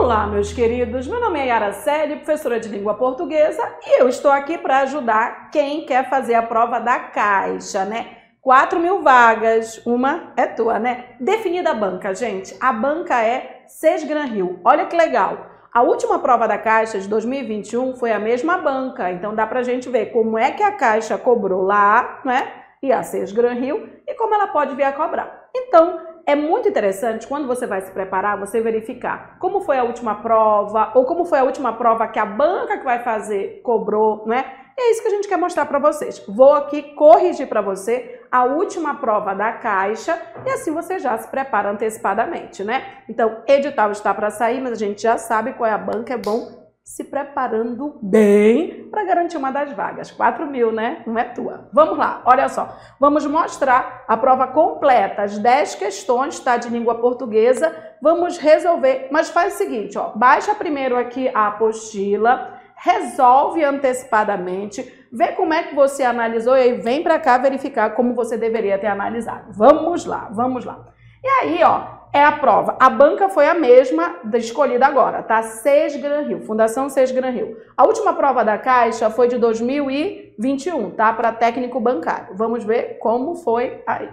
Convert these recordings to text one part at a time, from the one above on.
Olá, meus queridos, meu nome é Yara Celi, professora de língua portuguesa, e eu estou aqui para ajudar quem quer fazer a prova da Caixa, né? 4.000 vagas, uma é tua, né? Definida a banca, gente, a banca é Sesgran-Rio, olha que legal. A última prova da Caixa de 2021 foi a mesma banca, então dá pra gente ver como é que a Caixa cobrou lá, né? E a Sesgran-Rio, e como ela pode vir a cobrar. Então, é muito interessante, quando você vai se preparar, você verificar como foi a última prova, ou como foi a última prova que a banca que vai fazer cobrou, né? É isso que a gente quer mostrar para vocês. Vou aqui corrigir para você a última prova da Caixa e assim você já se prepara antecipadamente, né? Então, edital está para sair, mas a gente já sabe qual é a banca, é bom se preparando bem para garantir uma das vagas. 4.000, né? Não é tua. Vamos lá, olha só. Vamos mostrar a prova completa, as 10 questões, tá? De língua portuguesa. Vamos resolver, mas faz o seguinte, ó. Baixa primeiro aqui a apostila, resolve antecipadamente, vê como é que você analisou e aí vem para cá verificar como você deveria ter analisado. Vamos lá, vamos lá. E aí, ó, é a prova. A banca foi a mesma escolhida agora, tá? Sesgran-Rio, Fundação Sesgran-Rio. A última prova da Caixa foi de 2021, tá? Para técnico bancário. Vamos ver como foi aí.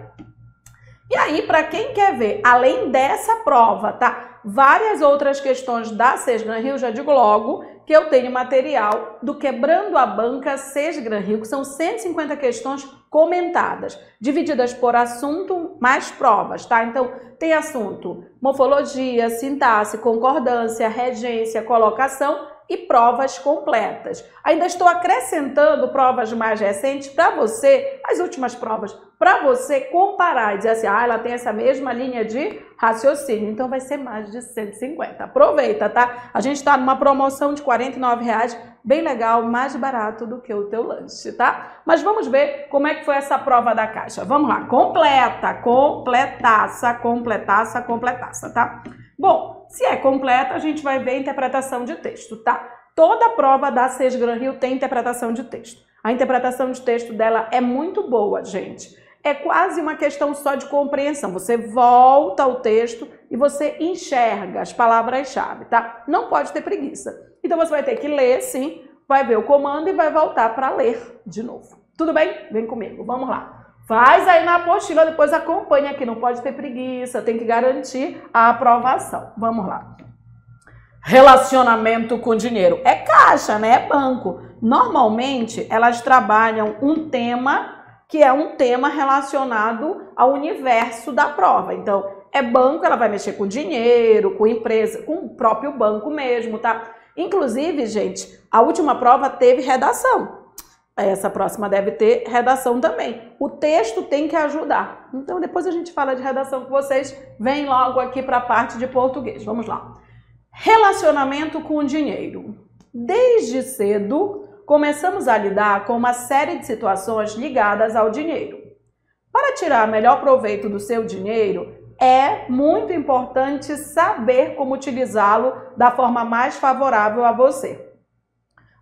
E aí, para quem quer ver, além dessa prova, tá? Várias outras questões da Sesgran-Rio, já digo logo que eu tenho material do Quebrando a Banca Sesgran-Rio, que são 150 questões comentadas, divididas por assunto mais provas, tá? Então, tem assunto morfologia, sintaxe, concordância, regência, colocação e provas completas. Ainda estou acrescentando provas mais recentes para você, as últimas provas, para você comparar e dizer assim, ah, ela tem essa mesma linha de raciocínio, então vai ser mais de 150. Aproveita, tá? A gente está numa promoção de R$ 49,00, bem legal, mais barato do que o teu lanche, tá? Mas vamos ver como é que foi essa prova da Caixa. Vamos lá, completa, completaça, completaça, completaça, tá? Bom, se é completa, a gente vai ver interpretação de texto, tá? Toda prova da Sesgran-Rio tem interpretação de texto. A interpretação de texto dela é muito boa, gente. É quase uma questão só de compreensão. Você volta ao texto e você enxerga as palavras-chave, tá? Não pode ter preguiça. Então você vai ter que ler, sim, vai ver o comando e vai voltar para ler de novo. Tudo bem? Vem comigo, vamos lá. Faz aí na apostila, depois acompanha aqui, não pode ter preguiça, tem que garantir a aprovação. Vamos lá. Relacionamento com dinheiro. É caixa, né? É banco. Normalmente, elas trabalham um tema que é um tema relacionado ao universo da prova. Então, é banco, ela vai mexer com dinheiro, com empresa, com o próprio banco mesmo, tá? Inclusive, gente, a última prova teve redação. Essa próxima deve ter redação também. O texto tem que ajudar. Então, depois a gente fala de redação com vocês. Vem logo aqui para a parte de português. Vamos lá. Relacionamento com o dinheiro. Desde cedo, começamos a lidar com uma série de situações ligadas ao dinheiro. Para tirar melhor proveito do seu dinheiro, é muito importante saber como utilizá-lo da forma mais favorável a você.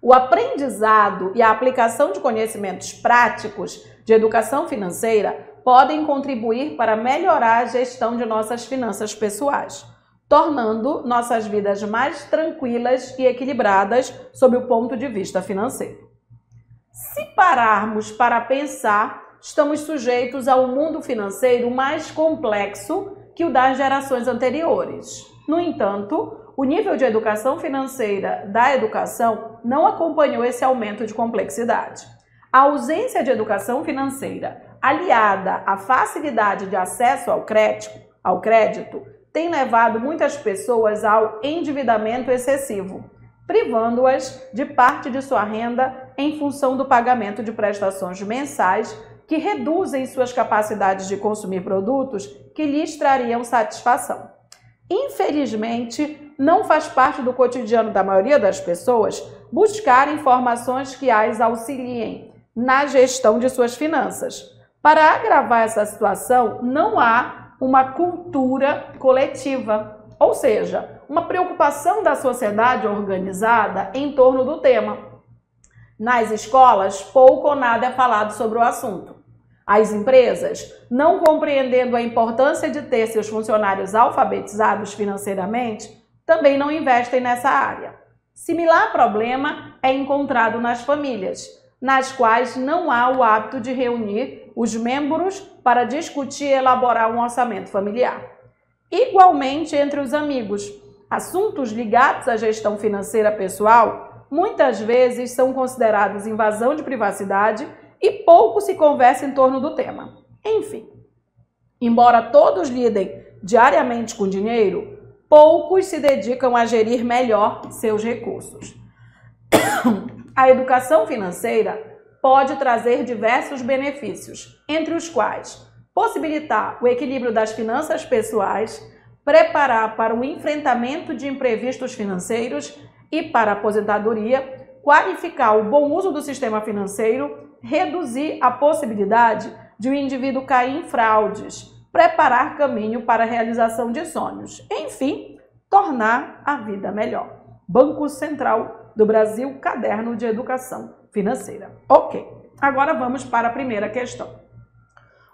O aprendizado e a aplicação de conhecimentos práticos de educação financeira podem contribuir para melhorar a gestão de nossas finanças pessoais, tornando nossas vidas mais tranquilas e equilibradas sob o ponto de vista financeiro. Se pararmos para pensar, estamos sujeitos a um mundo financeiro mais complexo que o das gerações anteriores. No entanto, o nível de educação financeira da educação não acompanhou esse aumento de complexidade. A ausência de educação financeira, aliada à facilidade de acesso ao crédito, tem levado muitas pessoas ao endividamento excessivo, privando-as de parte de sua renda em função do pagamento de prestações mensais que reduzem suas capacidades de consumir produtos que lhes trariam satisfação. Infelizmente, não faz parte do cotidiano da maioria das pessoas buscar informações que as auxiliem na gestão de suas finanças. Para agravar essa situação, não há uma cultura coletiva, ou seja, uma preocupação da sociedade organizada em torno do tema. Nas escolas, pouco ou nada é falado sobre o assunto. As empresas, não compreendendo a importância de ter seus funcionários alfabetizados financeiramente, também não investem nessa área. Similar problema é encontrado nas famílias, nas quais não há o hábito de reunir os membros para discutir e elaborar um orçamento familiar. Igualmente entre os amigos, assuntos ligados à gestão financeira pessoal muitas vezes são considerados invasão de privacidade e pouco se conversa em torno do tema. Enfim, embora todos lidem diariamente com dinheiro, poucos se dedicam a gerir melhor seus recursos. A educação financeira pode trazer diversos benefícios, entre os quais possibilitar o equilíbrio das finanças pessoais, preparar para o enfrentamento de imprevistos financeiros e para a aposentadoria, qualificar o bom uso do sistema financeiro, reduzir a possibilidade de o indivíduo cair em fraudes, preparar caminho para a realização de sonhos, enfim, tornar a vida melhor. Banco Central do Brasil, Caderno de Educação Financeira. Ok, agora vamos para a primeira questão.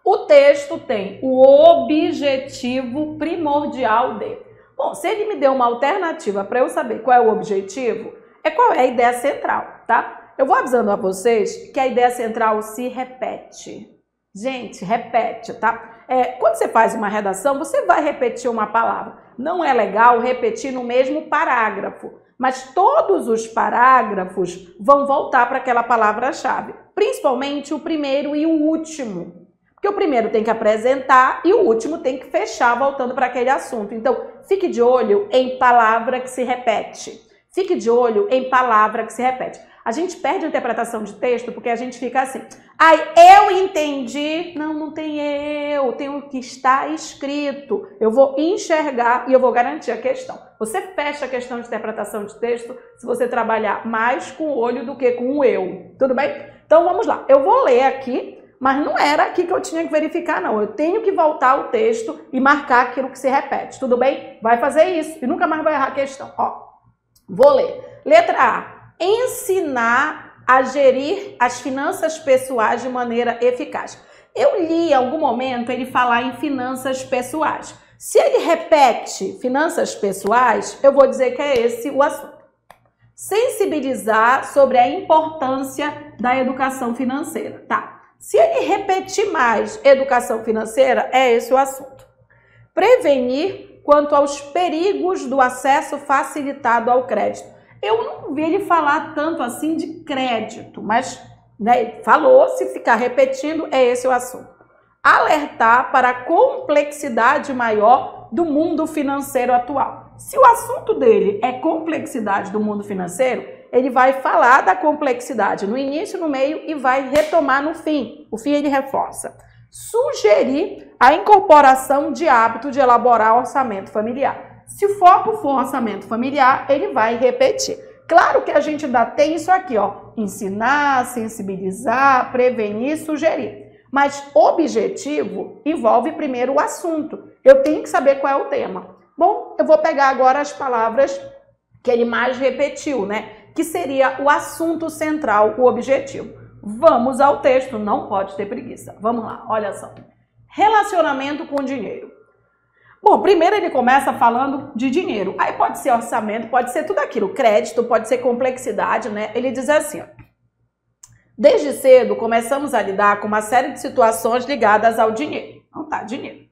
O texto tem o objetivo primordial de... Bom, se ele me deu uma alternativa para eu saber qual é o objetivo, qual é a ideia central, tá? Eu vou avisando a vocês que a ideia central se repete. Gente, repete, tá? Quando você faz uma redação, você vai repetir uma palavra. Não é legal repetir no mesmo parágrafo, mas todos os parágrafos vão voltar para aquela palavra-chave, principalmente o primeiro e o último. Porque o primeiro tem que apresentar e o último tem que fechar voltando para aquele assunto. Então, fique de olho em palavra que se repete. Fique de olho em palavra que se repete. A gente perde a interpretação de texto porque a gente fica assim, eu entendi. Não, não tem eu, tem o que está escrito. Eu vou enxergar e eu vou garantir a questão. Você fecha a questão de interpretação de texto se você trabalhar mais com o olho do que com o eu. Tudo bem? Então vamos lá. Eu vou ler aqui, mas não era aqui que eu tinha que verificar, não. Eu tenho que voltar ao texto e marcar aquilo que se repete. Tudo bem? Vai fazer isso e nunca mais vai errar a questão. Vou ler. Letra A. Ensinar a gerir as finanças pessoais de maneira eficaz. Eu li em algum momento ele falar em finanças pessoais. Se ele repete finanças pessoais, eu vou dizer que é esse o assunto. Sensibilizar sobre a importância da educação financeira. Tá. Se ele repetir mais educação financeira, é esse o assunto. Prevenir quanto aos perigos do acesso facilitado ao crédito. Eu não vi ele falar tanto assim de crédito, mas ele falou, se ficar repetindo, é esse o assunto. Alertar para a complexidade maior do mundo financeiro atual. Se o assunto dele é complexidade do mundo financeiro, ele vai falar da complexidade no início, no meio e vai retomar no fim. O fim ele reforça. Sugerir a incorporação de hábito de elaborar orçamento familiar. Se o foco for orçamento familiar, ele vai repetir. Claro que a gente ainda tem isso aqui, ensinar, sensibilizar, prevenir, sugerir. Mas objetivo envolve primeiro o assunto. Eu tenho que saber qual é o tema. Bom, eu vou pegar agora as palavras que ele mais repetiu, que seria o assunto central, o objetivo. Vamos ao texto, não pode ter preguiça. Vamos lá, olha só. Relacionamento com dinheiro. Bom, primeiro ele começa falando de dinheiro. Aí pode ser orçamento, pode ser tudo aquilo. Crédito, pode ser complexidade, Ele diz assim, desde cedo começamos a lidar com uma série de situações ligadas ao dinheiro. Não tá, dinheiro.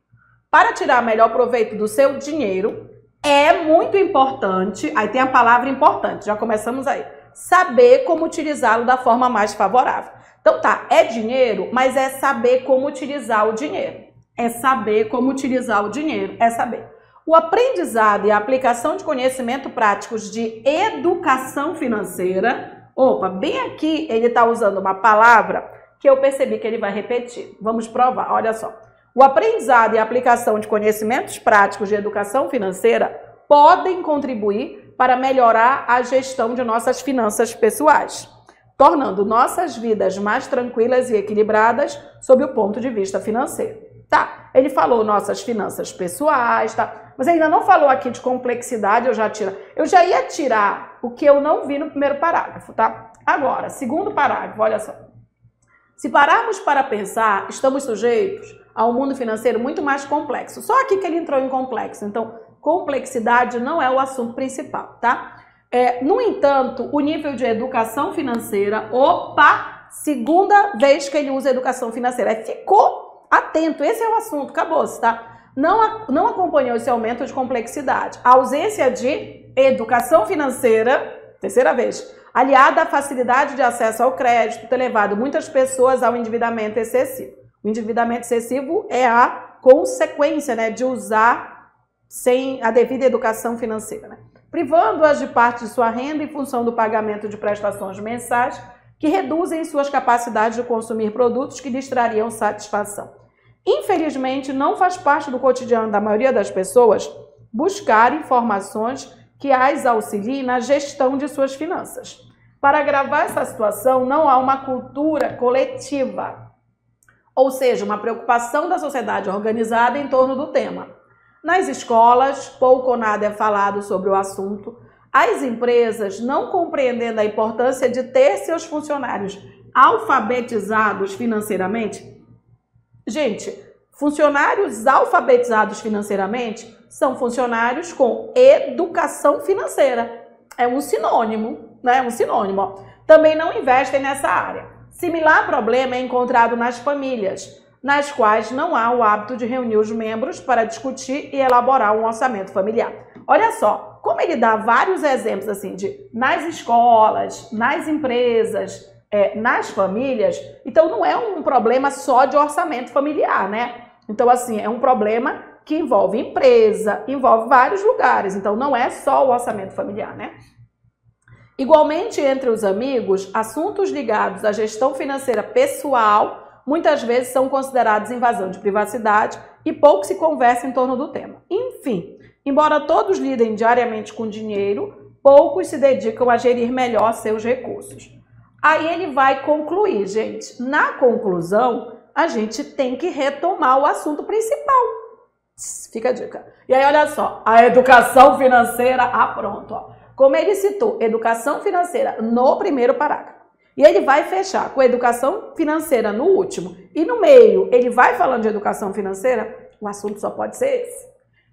Para tirar melhor proveito do seu dinheiro, é muito importante, aí tem a palavra importante, já começamos aí, saber como utilizá-lo da forma mais favorável. Então tá, é dinheiro, mas é saber como utilizar o dinheiro. É saber como utilizar o dinheiro, é saber. O aprendizado e a aplicação de conhecimento práticos de educação financeira, bem aqui ele está usando uma palavra que eu percebi que ele vai repetir. Vamos provar, olha só. O aprendizado e a aplicação de conhecimentos práticos de educação financeira podem contribuir para melhorar a gestão de nossas finanças pessoais, tornando nossas vidas mais tranquilas e equilibradas sob o ponto de vista financeiro. Tá, ele falou nossas finanças pessoais, tá? Mas ainda não falou aqui de complexidade, eu já ia tirar o que eu não vi no primeiro parágrafo, tá? Agora, segundo parágrafo, olha só. Se pararmos para pensar, estamos sujeitos a um mundo financeiro muito mais complexo. Só aqui que ele entrou em complexo. Então, complexidade não é o assunto principal, tá? No entanto, o nível de educação financeira, segunda vez que ele usa educação financeira, ficou atento, esse é o assunto, acabou-se, tá? Não acompanhou esse aumento de complexidade. A ausência de educação financeira, terceira vez, aliada à facilidade de acesso ao crédito, ter levado muitas pessoas ao endividamento excessivo. O endividamento excessivo é a consequência, né, de usar sem a devida educação financeira, né? Privando-as de parte de sua renda em função do pagamento de prestações mensais que reduzem suas capacidades de consumir produtos que lhes trariam satisfação. Infelizmente, não faz parte do cotidiano da maioria das pessoas buscar informações que as auxiliem na gestão de suas finanças. Para agravar essa situação, não há uma cultura coletiva, ou seja, uma preocupação da sociedade organizada em torno do tema. Nas escolas, pouco ou nada é falado sobre o assunto. As empresas, não compreendendo a importância de ter seus funcionários alfabetizados financeiramente. Gente, funcionários alfabetizados financeiramente são funcionários com educação financeira. É um sinônimo, né? É um sinônimo. Ó. Também não investem nessa área. Similar problema é encontrado nas famílias, nas quais não há o hábito de reunir os membros para discutir e elaborar um orçamento familiar. Olha só, como ele dá vários exemplos assim de nas escolas, nas empresas, nas famílias, então não é um problema só de orçamento familiar, né? Então, assim, é um problema que envolve empresa, envolve vários lugares, então não é só o orçamento familiar, né? Igualmente, entre os amigos, assuntos ligados à gestão financeira pessoal muitas vezes são considerados invasão de privacidade e pouco se conversa em torno do tema. Enfim, embora todos lidem diariamente com dinheiro, poucos se dedicam a gerir melhor seus recursos. Aí ele vai concluir, gente. Na conclusão, a gente tem que retomar o assunto principal. Fica a dica. E aí, olha só, a educação financeira, pronto, ó. Como ele citou, educação financeira no primeiro parágrafo. E ele vai fechar com educação financeira no último. E no meio, ele vai falando de educação financeira, o assunto só pode ser esse.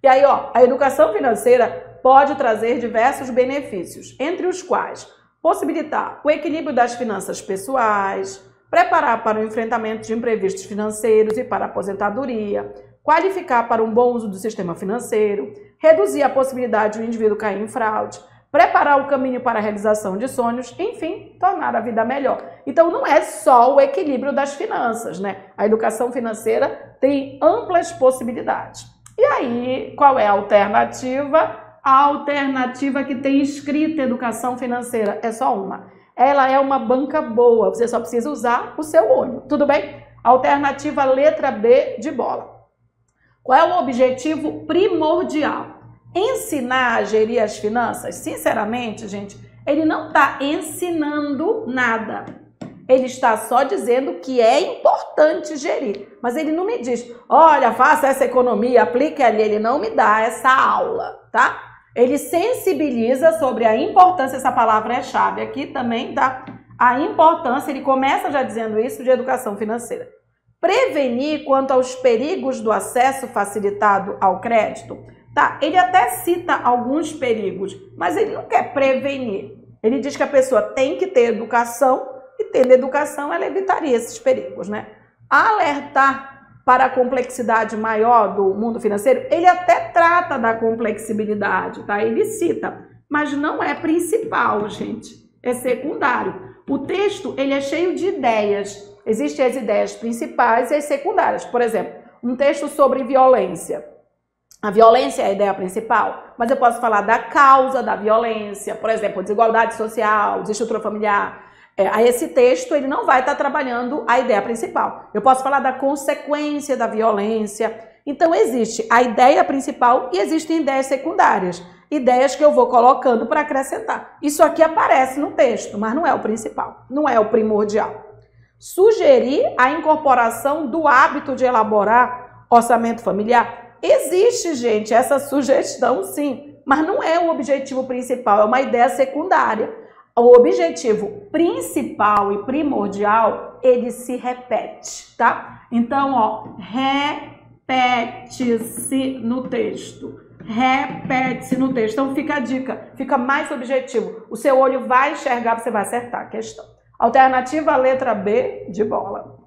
E aí, ó, a educação financeira pode trazer diversos benefícios, entre os quais possibilitar o equilíbrio das finanças pessoais, preparar para o enfrentamento de imprevistos financeiros e para a aposentadoria, qualificar para um bom uso do sistema financeiro, reduzir a possibilidade de o indivíduo cair em fraude, preparar o caminho para a realização de sonhos, enfim, tornar a vida melhor. Então não é só o equilíbrio das finanças, né? A educação financeira tem amplas possibilidades. E aí, qual é a alternativa? A alternativa que tem escrita educação financeira é só uma. Ela é uma banca boa, você só precisa usar o seu olho, tudo bem? Alternativa letra B de bola. Qual é o objetivo primordial? Ensinar a gerir as finanças? Sinceramente, gente, ele não está ensinando nada. Ele está só dizendo que é importante gerir. Mas ele não me diz, olha, faça essa economia, aplique ali. Ele não me dá essa aula, tá? Ele sensibiliza sobre a importância, essa palavra é chave aqui também, tá? A importância, ele começa já dizendo isso, de educação financeira. Prevenir quanto aos perigos do acesso facilitado ao crédito. Tá, ele até cita alguns perigos, mas ele não quer prevenir. Ele diz que a pessoa tem que ter educação e tendo educação ela evitaria esses perigos, né? Alertar para a complexidade maior do mundo financeiro, ele até trata da complexibilidade, tá? Ele cita, mas não é principal, gente. É secundário. O texto, ele é cheio de ideias. Existem as ideias principais e as secundárias. Por exemplo, um texto sobre violência. A violência é a ideia principal, mas eu posso falar da causa da violência, por exemplo, desigualdade social, desestrutura familiar. A esse texto ele não vai estar trabalhando a ideia principal. Eu posso falar da consequência da violência. Então existe a ideia principal e existem ideias secundárias. Ideias que eu vou colocando para acrescentar. Isso aqui aparece no texto, mas não é o principal, não é o primordial. Sugerir a incorporação do hábito de elaborar orçamento familiar. Existe, gente, essa sugestão sim, mas não é o objetivo principal, é uma ideia secundária. O objetivo principal e primordial, ele se repete, tá? Então, ó, repete-se no texto. repete-se no texto. Então fica a dica, fica mais objetivo. O seu olho vai enxergar, você vai acertar a questão. Alternativa, letra B, de bola.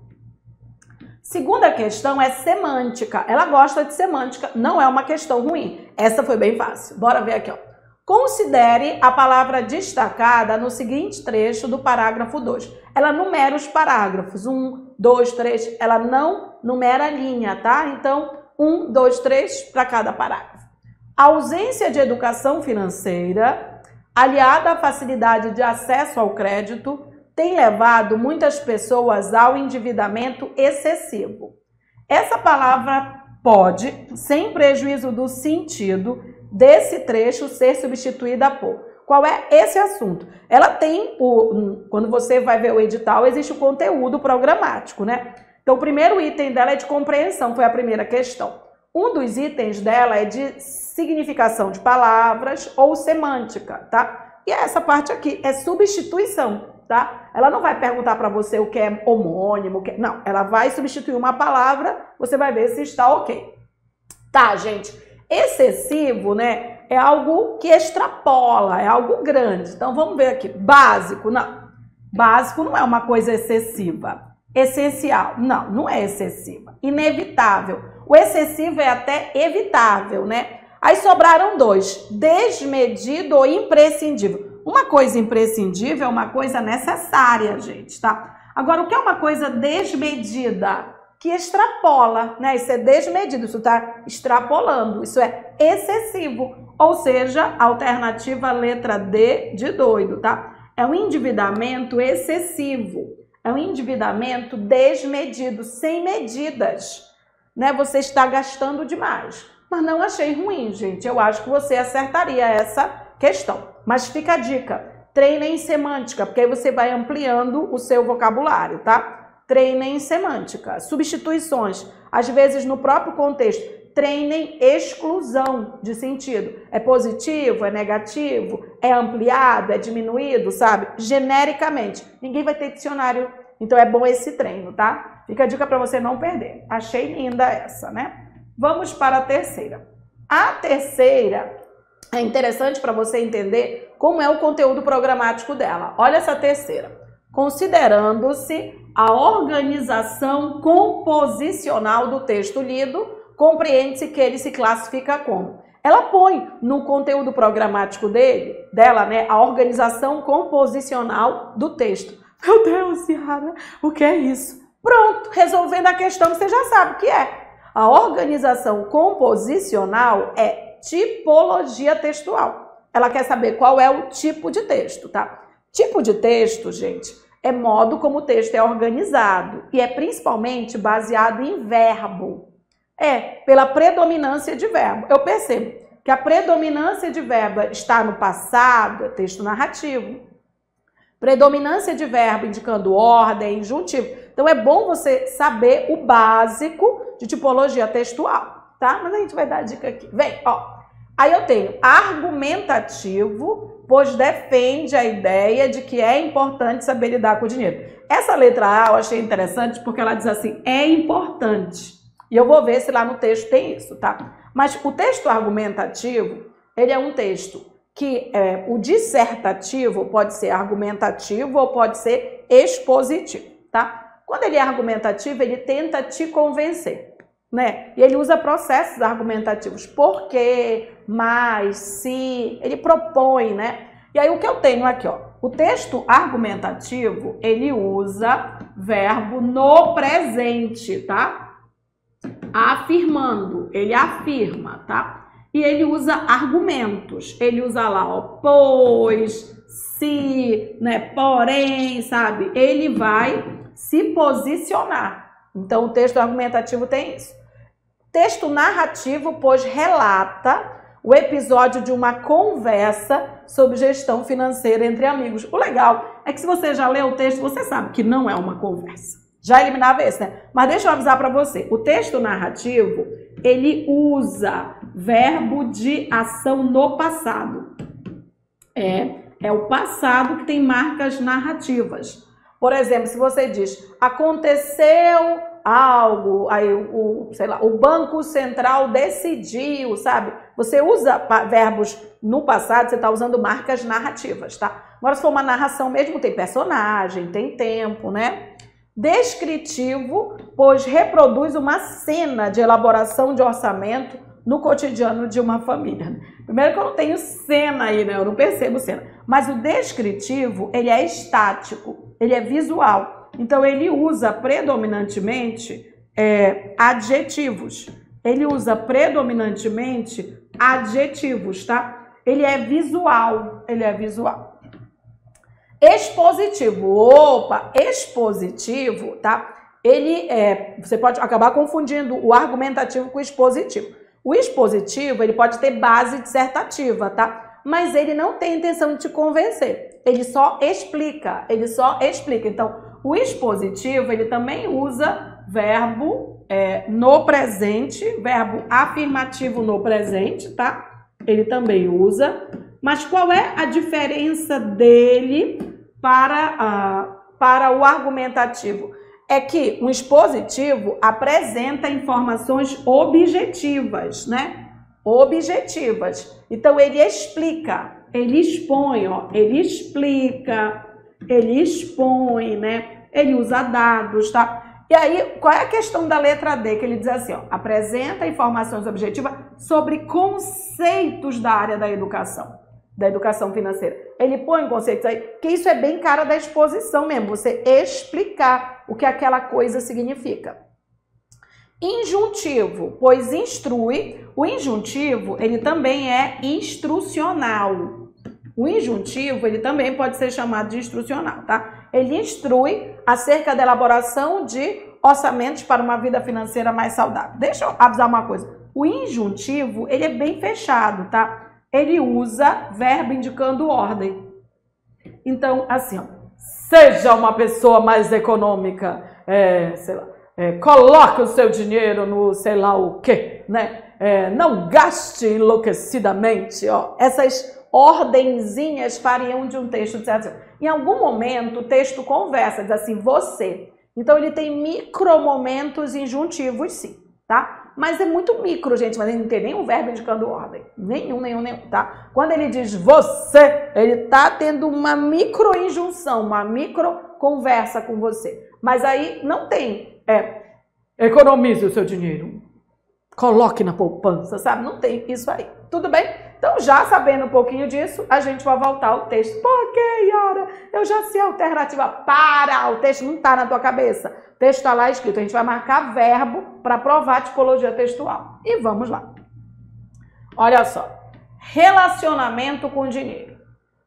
Segunda questão é semântica. Ela gosta de semântica, não é uma questão ruim. Essa foi bem fácil. Bora ver aqui, ó. Considere a palavra destacada no seguinte trecho do parágrafo 2. Ela numera os parágrafos. 1, 2, 3. Ela não numera a linha, tá? Então, 1, 2, 3 para cada parágrafo. A ausência de educação financeira, aliada à facilidade de acesso ao crédito, tem levado muitas pessoas ao endividamento excessivo. Essa palavra pode, sem prejuízo do sentido desse trecho, ser substituída por. Qual é esse assunto? Ela tem, quando você vai ver o edital, existe o conteúdo programático, né? Então, o primeiro item dela é de compreensão, foi a primeira questão. Um dos itens dela é de significação de palavras ou semântica, tá? E essa parte aqui é substituição, tá? Ela não vai perguntar para você o que é homônimo, não, ela vai substituir uma palavra, você vai ver se está ok. Tá, gente? Excessivo, né, é algo que extrapola, é algo grande. Então, vamos ver aqui. Básico, não. Básico não é uma coisa excessiva. Essencial, não, não é excessiva. Inevitável. O excessivo é até evitável, né? Aí sobraram dois. Desmedido ou imprescindível. Uma coisa imprescindível é uma coisa necessária, gente, tá? Agora, o que é uma coisa desmedida? Que extrapola, né? Isso é desmedido, isso está extrapolando, isso é excessivo. Ou seja, alternativa letra D de doido, tá? É um endividamento excessivo, é um endividamento desmedido, sem medidas, né? Você está gastando demais. Mas não achei ruim, gente. Eu acho que você acertaria essa questão. Mas fica a dica, treine em semântica, porque aí você vai ampliando o seu vocabulário, tá? Treinem semântica, substituições, às vezes no próprio contexto, treinem exclusão de sentido. É positivo, é negativo, é ampliado, é diminuído, sabe? Genericamente. Ninguém vai ter dicionário, então é bom esse treino, tá? Fica a dica para você não perder. Achei linda essa, né? Vamos para a terceira. A terceira é interessante para você entender como é o conteúdo programático dela. Olha essa terceira. Considerando-se a organização composicional do texto lido, compreende-se que ele se classifica como. Ela põe no conteúdo programático dela, né, a organização composicional do texto. Meu Deus, Ciara, o que é isso? Pronto, resolvendo a questão, você já sabe o que é. A organização composicional é tipologia textual. Ela quer saber qual é o tipo de texto, tá? Tipo de texto, gente, é modo como o texto é organizado e é principalmente baseado em verbo. Pela predominância de verbo. Eu percebo que a predominância de verbo está no passado, é texto narrativo. Predominância de verbo indicando ordem, injuntivo. Então é bom você saber o básico de tipologia textual, tá? Mas a gente vai dar a dica aqui. Vem, ó. Aí eu tenho argumentativo, pois defende a ideia de que é importante saber lidar com o dinheiro. Essa letra A eu achei interessante porque ela diz assim, é importante. E eu vou ver se lá no texto tem isso, tá? Mas o texto argumentativo, ele é um texto que o dissertativo pode ser argumentativo ou pode ser expositivo, tá? Quando ele é argumentativo, ele tenta te convencer, né? E ele usa processos argumentativos. Por quê? Mas, se... Ele propõe, né? E aí o que eu tenho aqui, ó. O texto argumentativo, ele usa verbo no presente, tá? Afirmando. Ele afirma, tá? E ele usa argumentos. Ele usa lá, ó, pois, se, né? Porém, sabe? Ele vai se posicionar. Então, o texto argumentativo tem isso. Texto narrativo, pois relata o episódio de uma conversa sobre gestão financeira entre amigos. O legal é que se você já leu o texto, você sabe que não é uma conversa. Já eliminava esse, né? Mas deixa eu avisar para você. O texto narrativo, ele usa verbo de ação no passado. É o passado que tem marcas narrativas. Por exemplo, se você diz, aconteceu algo, aí sei lá, o Banco Central decidiu, sabe? Você usa verbos no passado, você está usando marcas narrativas, tá? Agora, se for uma narração mesmo, tem personagem, tem tempo, né? Descritivo, pois reproduz uma cena de elaboração de orçamento no cotidiano de uma família. Primeiro que eu não tenho cena aí, né? Eu não percebo cena. Mas o descritivo, ele é estático, ele é visual. Então, ele usa predominantemente adjetivos. Ele usa predominantemente adjetivos, tá? Ele é visual, Expositivo, expositivo, tá? Você pode acabar confundindo o argumentativo com o expositivo. O expositivo, ele pode ter base dissertativa, tá? Mas ele não tem intenção de te convencer. Ele só explica, Então, o expositivo, ele também usa verbo no presente, verbo afirmativo no presente, tá? Ele também usa. Mas qual é a diferença dele para o argumentativo? É que um expositivo apresenta informações objetivas, né? Objetivas. Então, ele explica, ele expõe, ele explica, ele expõe, né? Ele usa dados, tá? E aí, qual é a questão da letra D? Que ele diz assim, apresenta informações objetivas sobre conceitos da área da educação financeira. Ele põe conceitos aí, que isso é bem cara da exposição mesmo, você explicar o que aquela coisa significa. Injuntivo, pois instrui. O injuntivo, ele também é instrucional. O injuntivo, ele também pode ser chamado de instrucional, tá? Ele instrui acerca da elaboração de orçamentos para uma vida financeira mais saudável. Deixa eu avisar uma coisa. O injuntivo, ele é bem fechado, tá? Ele usa verbo indicando ordem. Então, assim, seja uma pessoa mais econômica, sei lá, coloque o seu dinheiro no sei lá o quê, né? Não gaste enlouquecidamente, Essas ordenzinhas fariam de um texto dissertativo. Em algum momento, o texto conversa, diz assim, você. Então, ele tem micromomentos injuntivos, sim, tá? Mas é muito micro, gente, mas ele não tem nenhum verbo indicando ordem. Nenhum, tá? Quando ele diz você, ele tá tendo uma micro-injunção, uma micro-conversa com você. Mas aí não tem, economize o seu dinheiro, coloque na poupança, sabe? Não tem isso aí. Tudo bem? Então, já sabendo um pouquinho disso, a gente vai voltar ao texto. Por que, Yara? Eu já sei a alternativa. Para! O texto não tá na tua cabeça. O texto está lá escrito. A gente vai marcar verbo para provar a tipologia textual. E vamos lá. Olha só. Relacionamento com dinheiro.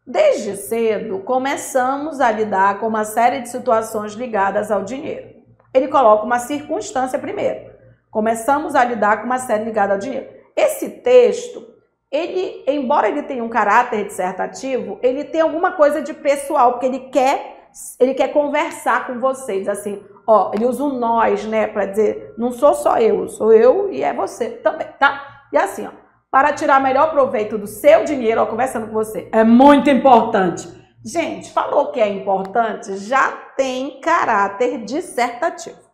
Desde cedo, começamos a lidar com uma série de situações ligadas ao dinheiro. Ele coloca uma circunstância primeiro. Começamos a lidar com uma série ligada ao dinheiro. Esse texto, embora ele tenha um caráter dissertativo, ele tem alguma coisa de pessoal, porque ele quer conversar com vocês, assim, ele usa um nós, né, para dizer, não sou só eu, sou eu e é você também, tá? E assim, para tirar melhor proveito do seu dinheiro, conversando com você, é muito importante. Gente, falou que é importante, já tem caráter dissertativo.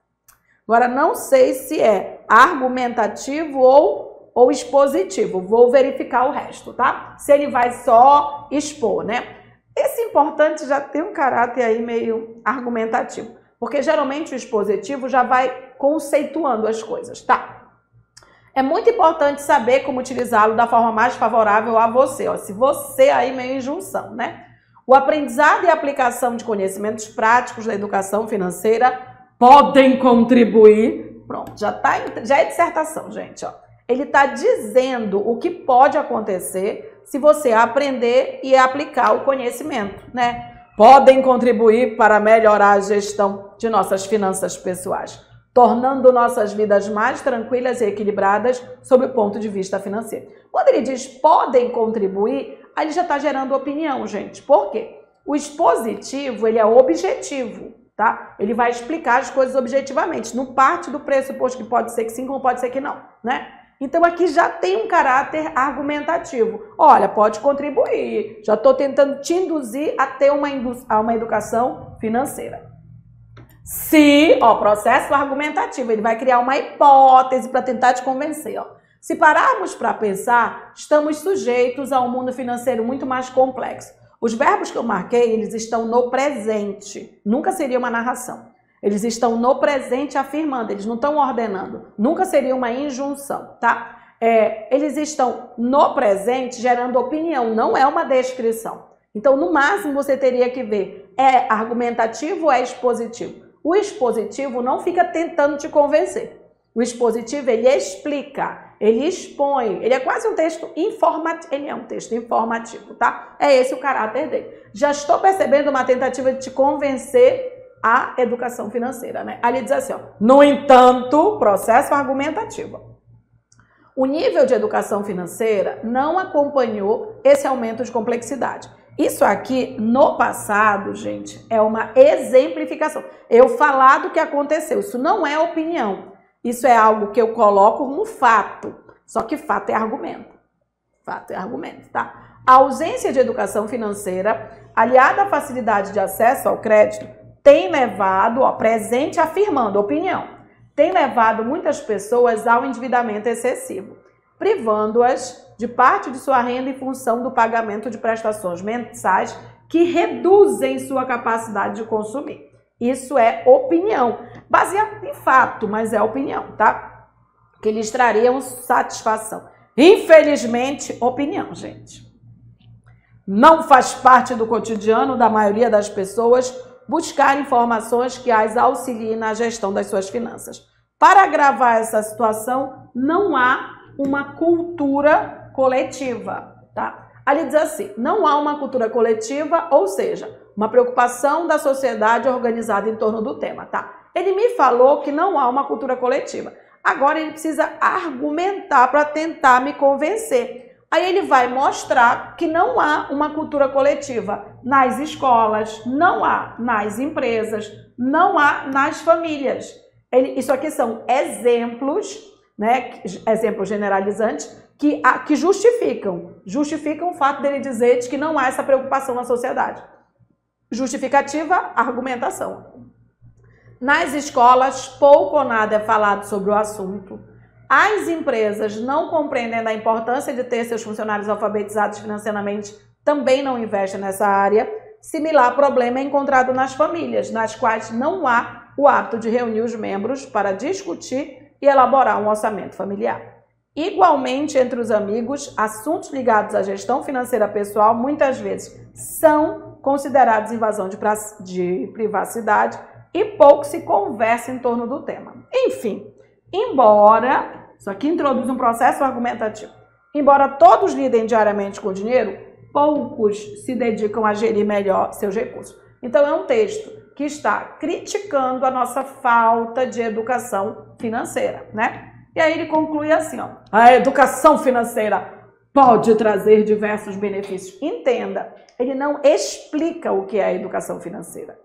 Agora, não sei se é argumentativo ou expositivo. Vou verificar o resto, tá? Se ele vai só expor, né? Esse importante já tem um caráter aí meio argumentativo. Porque geralmente o expositivo já vai conceituando as coisas, tá? É muito importante saber como utilizá-lo da forma mais favorável a você. Se você aí meio em junção, né? O aprendizado e a aplicação de conhecimentos práticos da educação financeira podem contribuir. Pronto, já é dissertação, gente, Ele está dizendo o que pode acontecer se você aprender e aplicar o conhecimento, né? Podem contribuir para melhorar a gestão de nossas finanças pessoais, tornando nossas vidas mais tranquilas e equilibradas sob o ponto de vista financeiro. Quando ele diz podem contribuir, aí ele já está gerando opinião, gente. Por quê? O expositivo, ele é objetivo, tá? Ele vai explicar as coisas objetivamente, não parte do pressuposto que pode ser que sim, como pode ser que não, né? Então, aqui já tem um caráter argumentativo. Olha, pode contribuir. Já estou tentando te induzir a ter uma educação financeira. Se, ó, processo argumentativo, ele vai criar uma hipótese para tentar te convencer, ó. Se pararmos para pensar, estamos sujeitos a um mundo financeiro muito mais complexo. Os verbos que eu marquei, eles estão no presente. Nunca seria uma narração. Eles estão no presente afirmando, eles não estão ordenando. Nunca seria uma injunção, tá? Eles estão no presente gerando opinião, não é uma descrição. Então, no máximo, você teria que ver, é argumentativo ou é expositivo? O expositivo não fica tentando te convencer. O expositivo, ele explica, ele expõe, ele é quase um texto informativo, ele é um texto informativo, tá? É esse o caráter dele. Já estou percebendo uma tentativa de te convencer a educação financeira, né? Ali diz assim, ó, no entanto, processo argumentativo. O nível de educação financeira não acompanhou esse aumento de complexidade. Isso aqui, no passado, gente, é uma exemplificação. Eu falar do que aconteceu, isso não é opinião. Isso é algo que eu coloco como fato, só que fato é argumento. Fato é argumento, tá? A ausência de educação financeira, aliada à facilidade de acesso ao crédito, tem levado, ó, presente afirmando, opinião, tem levado muitas pessoas ao endividamento excessivo, privando-as de parte de sua renda em função do pagamento de prestações mensais que reduzem sua capacidade de consumir. Isso é opinião, baseado em fato, mas é opinião, tá? Que lhes trariam satisfação. Infelizmente, opinião, gente. Não faz parte do cotidiano da maioria das pessoas buscar informações que as auxiliem na gestão das suas finanças. Para agravar essa situação, não há uma cultura coletiva, tá? Ali diz assim, não há uma cultura coletiva, ou seja, uma preocupação da sociedade organizada em torno do tema, tá? Ele me falou que não há uma cultura coletiva. Agora ele precisa argumentar para tentar me convencer. Aí ele vai mostrar que não há uma cultura coletiva nas escolas, não há nas empresas, não há nas famílias. Isso aqui são exemplos, né? Exemplos generalizantes que justificam o fato dele dizer que não há essa preocupação na sociedade. Justificativa, argumentação. Nas escolas, pouco ou nada é falado sobre o assunto. As empresas não compreendendo a importância de ter seus funcionários alfabetizados financeiramente, também não investem nessa área. Similar problema é encontrado nas famílias, nas quais não há o hábito de reunir os membros para discutir e elaborar um orçamento familiar. Igualmente, entre os amigos, assuntos ligados à gestão financeira pessoal muitas vezes são considerados invasão de privacidade e pouco se conversa em torno do tema. Enfim, embora, isso aqui introduz um processo argumentativo, embora todos lidem diariamente com o dinheiro, poucos se dedicam a gerir melhor seus recursos. Então é um texto que está criticando a nossa falta de educação financeira, né? E aí ele conclui assim, ó, a educação financeira pode trazer diversos benefícios. Entenda, ele não explica o que é a educação financeira.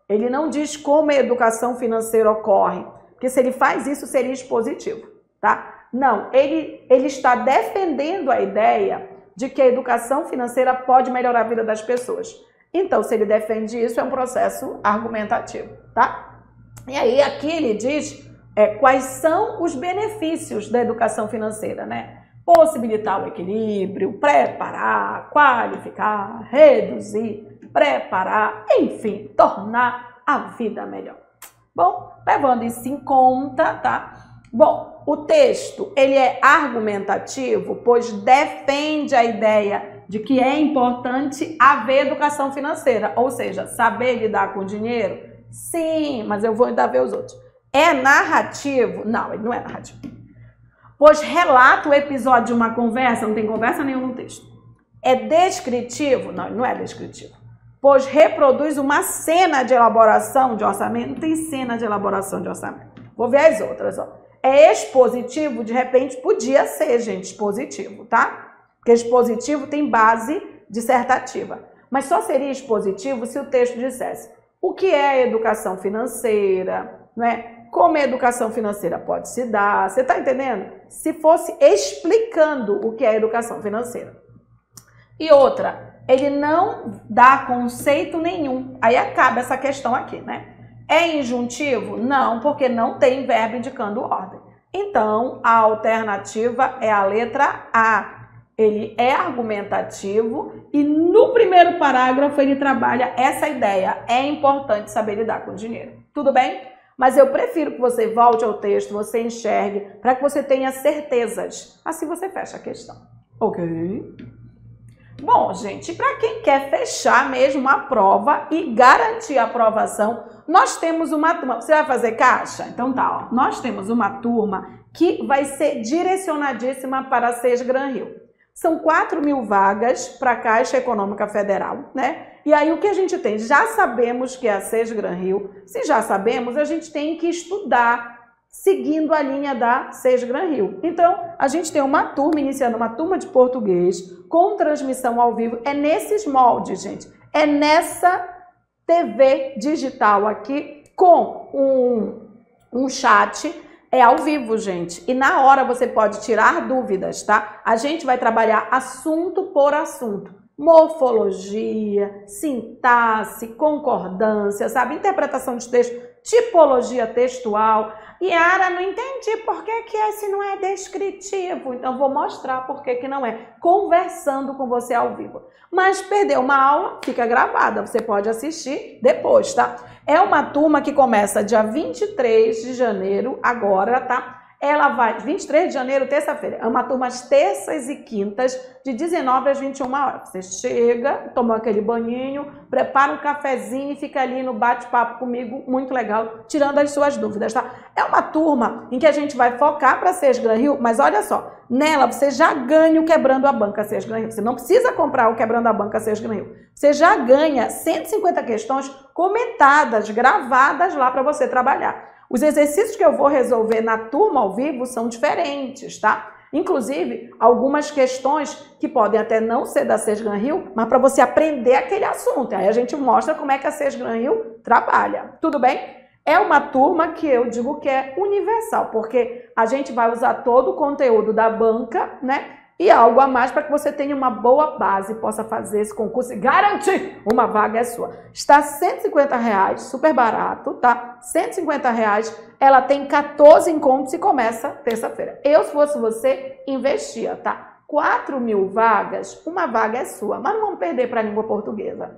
Ele não diz como a educação financeira ocorre, porque se ele faz isso seria expositivo, tá? Não, ele está defendendo a ideia de que a educação financeira pode melhorar a vida das pessoas. Então, se ele defende isso, é um processo argumentativo, tá? E aí, aqui ele diz quais são os benefícios da educação financeira, né? Possibilitar o equilíbrio, preparar, qualificar, reduzir, preparar, enfim, tornar a vida melhor. Bom, levando isso em conta, tá? Bom, o texto, ele é argumentativo, pois defende a ideia de que é importante haver educação financeira, ou seja, saber lidar com o dinheiro. Sim, mas eu vou ainda ver os outros. É narrativo? Não, ele não é narrativo. Pois relata o episódio de uma conversa, não tem conversa nenhuma no texto. É descritivo? Não, ele não é descritivo. Pois reproduz uma cena de elaboração de orçamento. Não tem cena de elaboração de orçamento. Vou ver as outras, ó. É expositivo? De repente podia ser, gente, expositivo, tá? Porque expositivo tem base dissertativa. Mas só seria expositivo se o texto dissesse o que é a educação financeira, não é? Como a educação financeira pode se dar, você está entendendo? Se fosse explicando o que é a educação financeira. E outra, ele não dá conceito nenhum. Aí acaba essa questão aqui, né? É injuntivo? Não, porque não tem verbo indicando ordem. Então, a alternativa é a letra A. Ele é argumentativo e no primeiro parágrafo ele trabalha essa ideia. É importante saber lidar com o dinheiro. Tudo bem? Mas eu prefiro que você volte ao texto, você enxergue, para que você tenha certezas. Assim você fecha a questão. Ok? Bom, gente, para quem quer fechar mesmo a prova e garantir a aprovação, nós temos uma turma. Você vai fazer caixa? Então tá, ó. Nós temos uma turma que vai ser direcionadíssima para a SESGran Rio. São 4.000 vagas para a Caixa Econômica Federal, né? E aí o que a gente tem? Já sabemos que é a SESGran Rio. Se já sabemos, a gente tem que estudar seguindo a linha da SESGran Rio. Então, a gente tem uma turma, iniciando uma turma de português, com transmissão ao vivo. É nesses moldes, gente. É nessa TV digital aqui, com um chat, é ao vivo, gente. E na hora você pode tirar dúvidas, tá? A gente vai trabalhar assunto por assunto. Morfologia, sintaxe, concordância, sabe? Interpretação de texto, tipologia textual. Yara, não entendi por que esse não é descritivo. Então, vou mostrar por que não é. Conversando com você ao vivo. Mas perdeu uma aula, fica gravada. Você pode assistir depois, tá? É uma turma que começa dia 23 de janeiro, agora, tá? Ela vai, 23 de janeiro, terça-feira, é uma turma às terças e quintas, de 19 às 21 horas. Você chega, toma aquele banhinho, prepara um cafezinho e fica ali no bate-papo comigo, muito legal, tirando as suas dúvidas, tá? É uma turma em que a gente vai focar para a SESGran Rio, mas olha só, nela você já ganha o Quebrando a Banca SESGran Rio. Você não precisa comprar o Quebrando a Banca SESGran Rio. Você já ganha 150 questões comentadas, gravadas lá para você trabalhar. Os exercícios que eu vou resolver na turma ao vivo são diferentes, tá? Inclusive, algumas questões que podem até não ser da SESGran Rio, mas para você aprender aquele assunto. Aí a gente mostra como é que a SESGran Rio trabalha. Tudo bem? É uma turma que eu digo que é universal, porque a gente vai usar todo o conteúdo da banca, né? E algo a mais para que você tenha uma boa base e possa fazer esse concurso e garantir uma vaga é sua. Está R$ 150, super barato, tá? R$ 150, ela tem 14 encontros e começa terça-feira. Eu, se fosse você, investia, tá? 4.000 vagas, uma vaga é sua, mas não vamos perder para a língua portuguesa.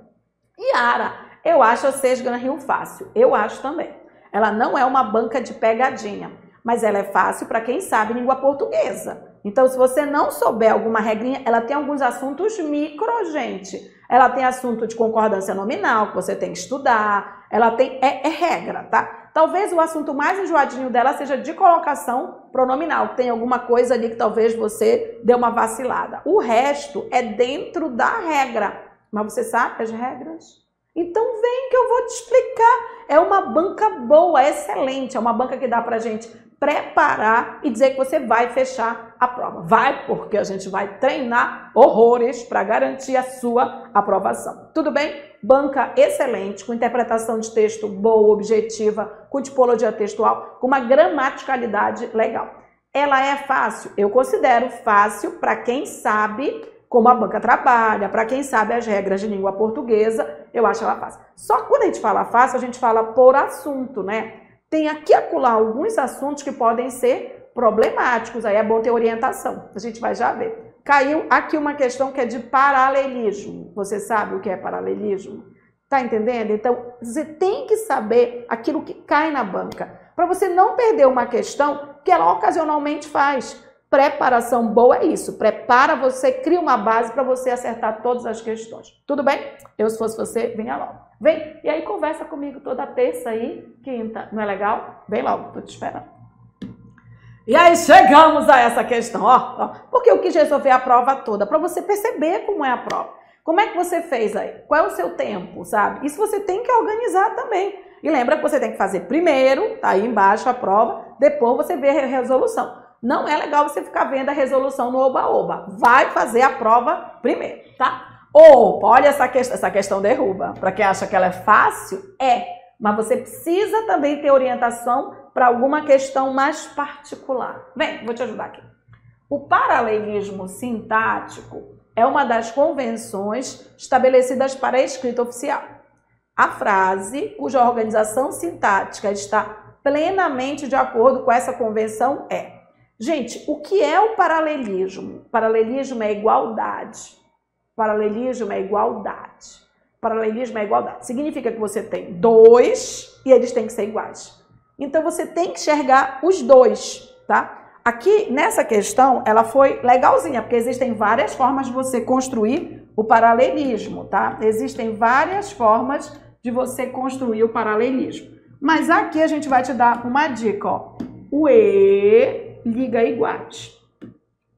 Yara, eu acho a SESGran Rio fácil, eu acho também. Ela não é uma banca de pegadinha, mas ela é fácil para quem sabe língua portuguesa. Então, se você não souber alguma regrinha, ela tem alguns assuntos micro, gente. Ela tem assunto de concordância nominal, que você tem que estudar. Ela tem... É regra, tá? Talvez o assunto mais enjoadinho dela seja de colocação pronominal. Tem alguma coisa ali que talvez você dê uma vacilada. O resto é dentro da regra. Mas você sabe as regras? Então, vem que eu vou te explicar. É uma banca boa, excelente. É uma banca que dá pra gente preparar e dizer que você vai fechar a prova. Vai, porque a gente vai treinar horrores para garantir a sua aprovação. Tudo bem? Banca excelente, com interpretação de texto boa, objetiva, com tipologia textual, com uma gramaticalidade legal. Ela é fácil? Eu considero fácil para quem sabe como a banca trabalha, para quem sabe as regras de língua portuguesa, eu acho ela fácil. Só que quando a gente fala fácil, a gente fala por assunto, né? Tem aqui e acolá alguns assuntos que podem ser problemáticos, aí é bom ter orientação, a gente vai já ver. Caiu aqui uma questão que é de paralelismo. Você sabe o que é paralelismo? Tá entendendo? Então, você tem que saber aquilo que cai na banca, para você não perder uma questão que ela ocasionalmente faz. Preparação boa é isso, prepara você, cria uma base para você acertar todas as questões. Tudo bem? Eu, se fosse você, vinha logo. Vem, e aí conversa comigo toda terça e quinta. Não é legal? Vem logo, tô te esperando. E aí chegamos a essa questão, ó. Porque eu quis resolver a prova toda, para você perceber como é a prova. Como é que você fez aí? Qual é o seu tempo, sabe? Isso você tem que organizar também. E lembra que você tem que fazer primeiro, tá aí embaixo a prova, depois você vê a resolução. Não é legal você ficar vendo a resolução no oba-oba. Vai fazer a prova primeiro, tá? Opa, olha essa questão derruba. Para quem acha que ela é fácil, mas você precisa também ter orientação para alguma questão mais particular. Vem, vou te ajudar aqui. O paralelismo sintático é uma das convenções estabelecidas para a escrita oficial. a frase cuja organização sintática está plenamente de acordo com essa convenção é. Gente, o que é o paralelismo? Paralelismo é igualdade. Paralelismo é igualdade. Paralelismo é igualdade. Significa que você tem dois e eles têm que ser iguais. Então, você tem que enxergar os dois, tá? Aqui, nessa questão, ela foi legalzinha, porque existem várias formas de você construir o paralelismo, tá? Existem várias formas de você construir o paralelismo. Mas aqui a gente vai te dar uma dica, ó. O E liga iguais.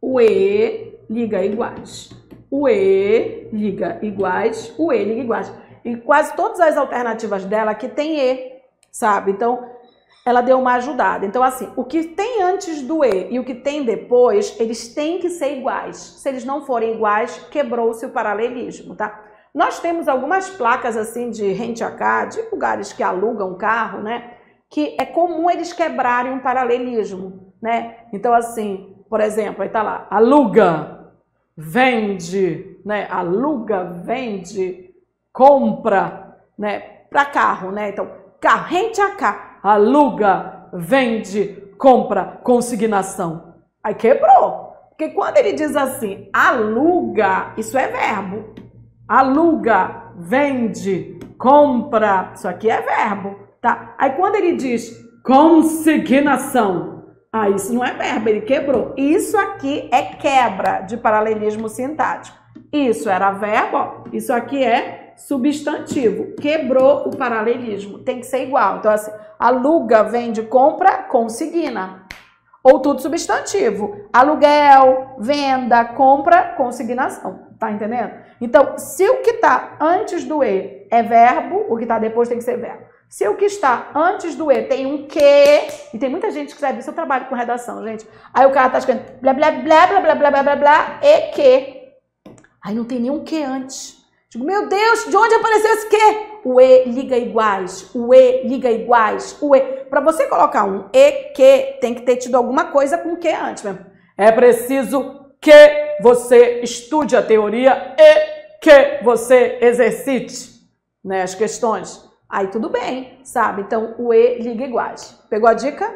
O E liga iguais. O E liga iguais. O E liga iguais. E quase todas as alternativas dela aqui tem E, sabe? Então, ela deu uma ajudada. Então, assim, o que tem antes do E e o que tem depois, eles têm que ser iguais. Se eles não forem iguais, quebrou-se o paralelismo, tá? Nós temos algumas placas, assim, de rent-a-car, de lugares que alugam carro, né? Que é comum eles quebrarem um paralelismo, né? Então, assim, por exemplo, aí tá lá, aluga, vende, né? Aluga, vende, compra, né? Para carro, né? Então, carro, rent-a-car. Aluga, vende, compra, consignação. Aí quebrou. Porque quando ele diz assim, aluga, isso é verbo. Aluga, vende, compra, isso aqui é verbo, tá? Aí quando ele diz consignação, isso não é verbo, ele quebrou. Isso aqui é quebra de paralelismo sintático. Isso era verbo, ó, isso aqui é substantivo. Quebrou o paralelismo, tem que ser igual. Então assim, aluga, vende, compra, consigna. Ou tudo substantivo. Aluguel, venda, compra, consignação. Tá entendendo? Então, se o que está antes do E é verbo, o que está depois tem que ser verbo. Se o que está antes do E tem um que, e tem muita gente que escreve isso, eu trabalho com redação, gente. Aí o cara tá escrevendo blá, blá, blá, blá, blá, blá, blá, blá, blá, e que. Aí não tem nenhum que antes. Digo, meu Deus, de onde apareceu esse que? O E liga iguais, o E liga iguais, o E. Para você colocar um E que, tem que ter tido alguma coisa com que antes mesmo. É preciso que você estude a teoria e que você exercite, né, as questões. Aí tudo bem, sabe? Então, o E liga iguais. Pegou a dica?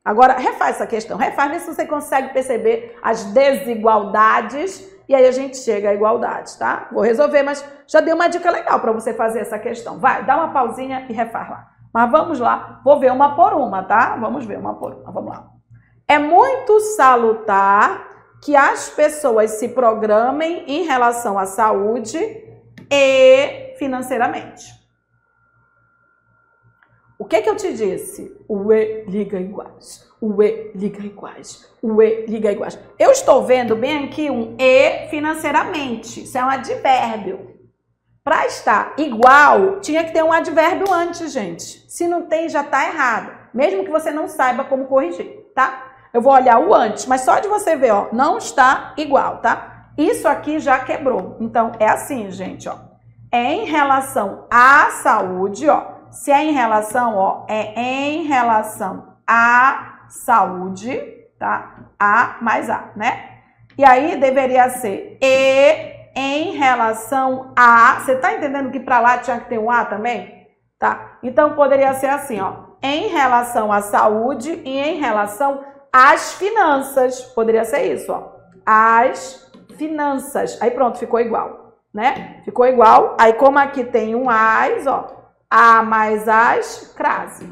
Agora, refaz essa questão. Refaz, vê se você consegue perceber as desigualdades e aí a gente chega à igualdade, tá? Vou resolver, mas já dei uma dica legal para você fazer essa questão. Vai, dá uma pausinha e refaz lá. Mas vamos lá, vou ver uma por uma, tá? Vamos ver uma por uma, vamos lá. É muito salutar que as pessoas se programem em relação à saúde e financeiramente. O que eu te disse? O E liga iguais. O E liga iguais. O E liga iguais. Eu estou vendo bem aqui um E financeiramente. Isso é um advérbio. Para estar igual, tinha que ter um advérbio antes, gente. Se não tem, já está errado. Mesmo que você não saiba como corrigir, tá? Eu vou olhar o antes, mas só de você ver, ó, não está igual, tá? Isso aqui já quebrou. Então, é assim, gente, ó. É em relação à saúde, ó. Se é em relação, ó, é em relação à saúde, tá? A mais A, né? E aí deveria ser E em relação a... Você tá entendendo que para lá tinha que ter um A também? Tá? Então poderia ser assim, ó. Em relação à saúde e em relação às finanças. Poderia ser isso, ó. As finanças. Aí pronto, ficou igual, né? Ficou igual. Aí como aqui tem um as, ó. A mais as, crase.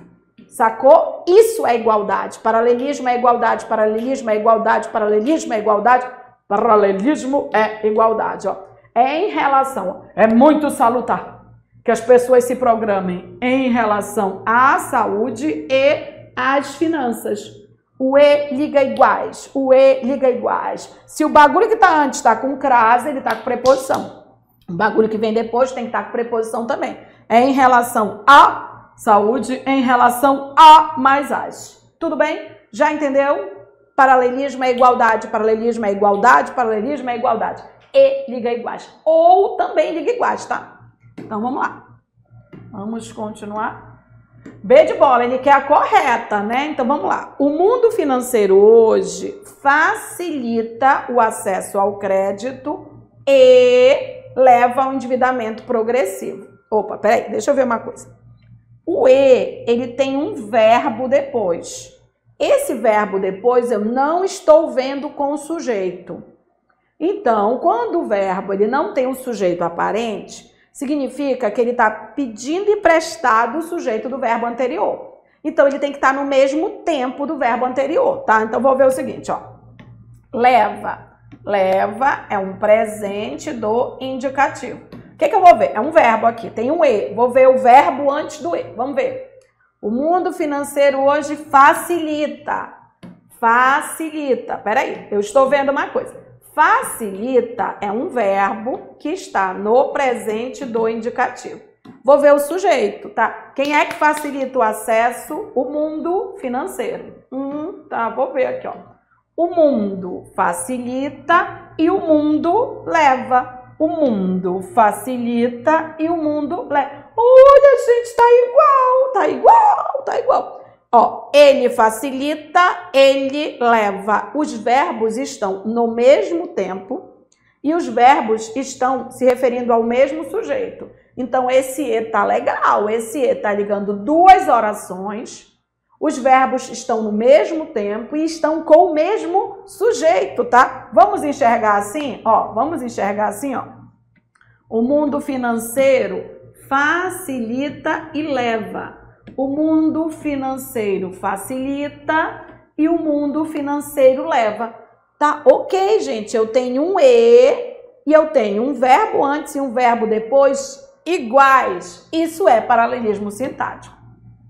Sacou? Isso é igualdade. Paralelismo é igualdade. Paralelismo é igualdade. Paralelismo é igualdade. Paralelismo é igualdade, ó. É em relação, é muito salutar que as pessoas se programem em relação à saúde e às finanças. O E liga iguais. O E liga iguais. Se o bagulho que tá antes tá com crase, ele tá com preposição. O bagulho que vem depois tem que estar com preposição também. É em relação à saúde, em relação a mais as. Tudo bem? Já entendeu? Paralelismo é igualdade, paralelismo é igualdade, paralelismo é igualdade. E liga iguais. Ou também liga iguais, tá? Então vamos lá. Vamos continuar. B de bola, ele quer a correta, né? Então vamos lá. O mundo financeiro hoje facilita o acesso ao crédito e leva ao endividamento progressivo. Opa, peraí, deixa eu ver uma coisa. O E, ele tem um verbo depois. Esse verbo depois eu não estou vendo com o sujeito. Então, quando o verbo ele não tem um sujeito aparente, significa que ele está pedindo emprestado o sujeito do verbo anterior. Então, ele tem que estar no mesmo tempo do verbo anterior, tá? Então, vou ver o seguinte, ó. Leva. Leva é um presente do indicativo. O que eu vou ver? É um verbo aqui, tem um E. Vou ver o verbo antes do E. Vamos ver. O mundo financeiro hoje facilita. Facilita. Peraí, eu estou vendo uma coisa. Facilita é um verbo que está no presente do indicativo. Vou ver o sujeito, tá? Quem é que facilita o acesso? O mundo financeiro. Tá, vou ver aqui, ó. O mundo facilita e o mundo leva. O mundo facilita e o mundo leva. Olha, gente, tá igual, tá igual, tá igual. Ó, ele facilita, ele leva. Os verbos estão no mesmo tempo e os verbos estão se referindo ao mesmo sujeito. Então, esse E tá legal. Esse E tá ligando duas orações. Os verbos estão no mesmo tempo e estão com o mesmo sujeito, tá? Vamos enxergar assim? Ó, vamos enxergar assim, ó. O mundo financeiro facilita e leva. O mundo financeiro facilita e o mundo financeiro leva. Tá? Ok, gente, eu tenho um E e eu tenho um verbo antes e um verbo depois iguais. Isso é paralelismo sintático,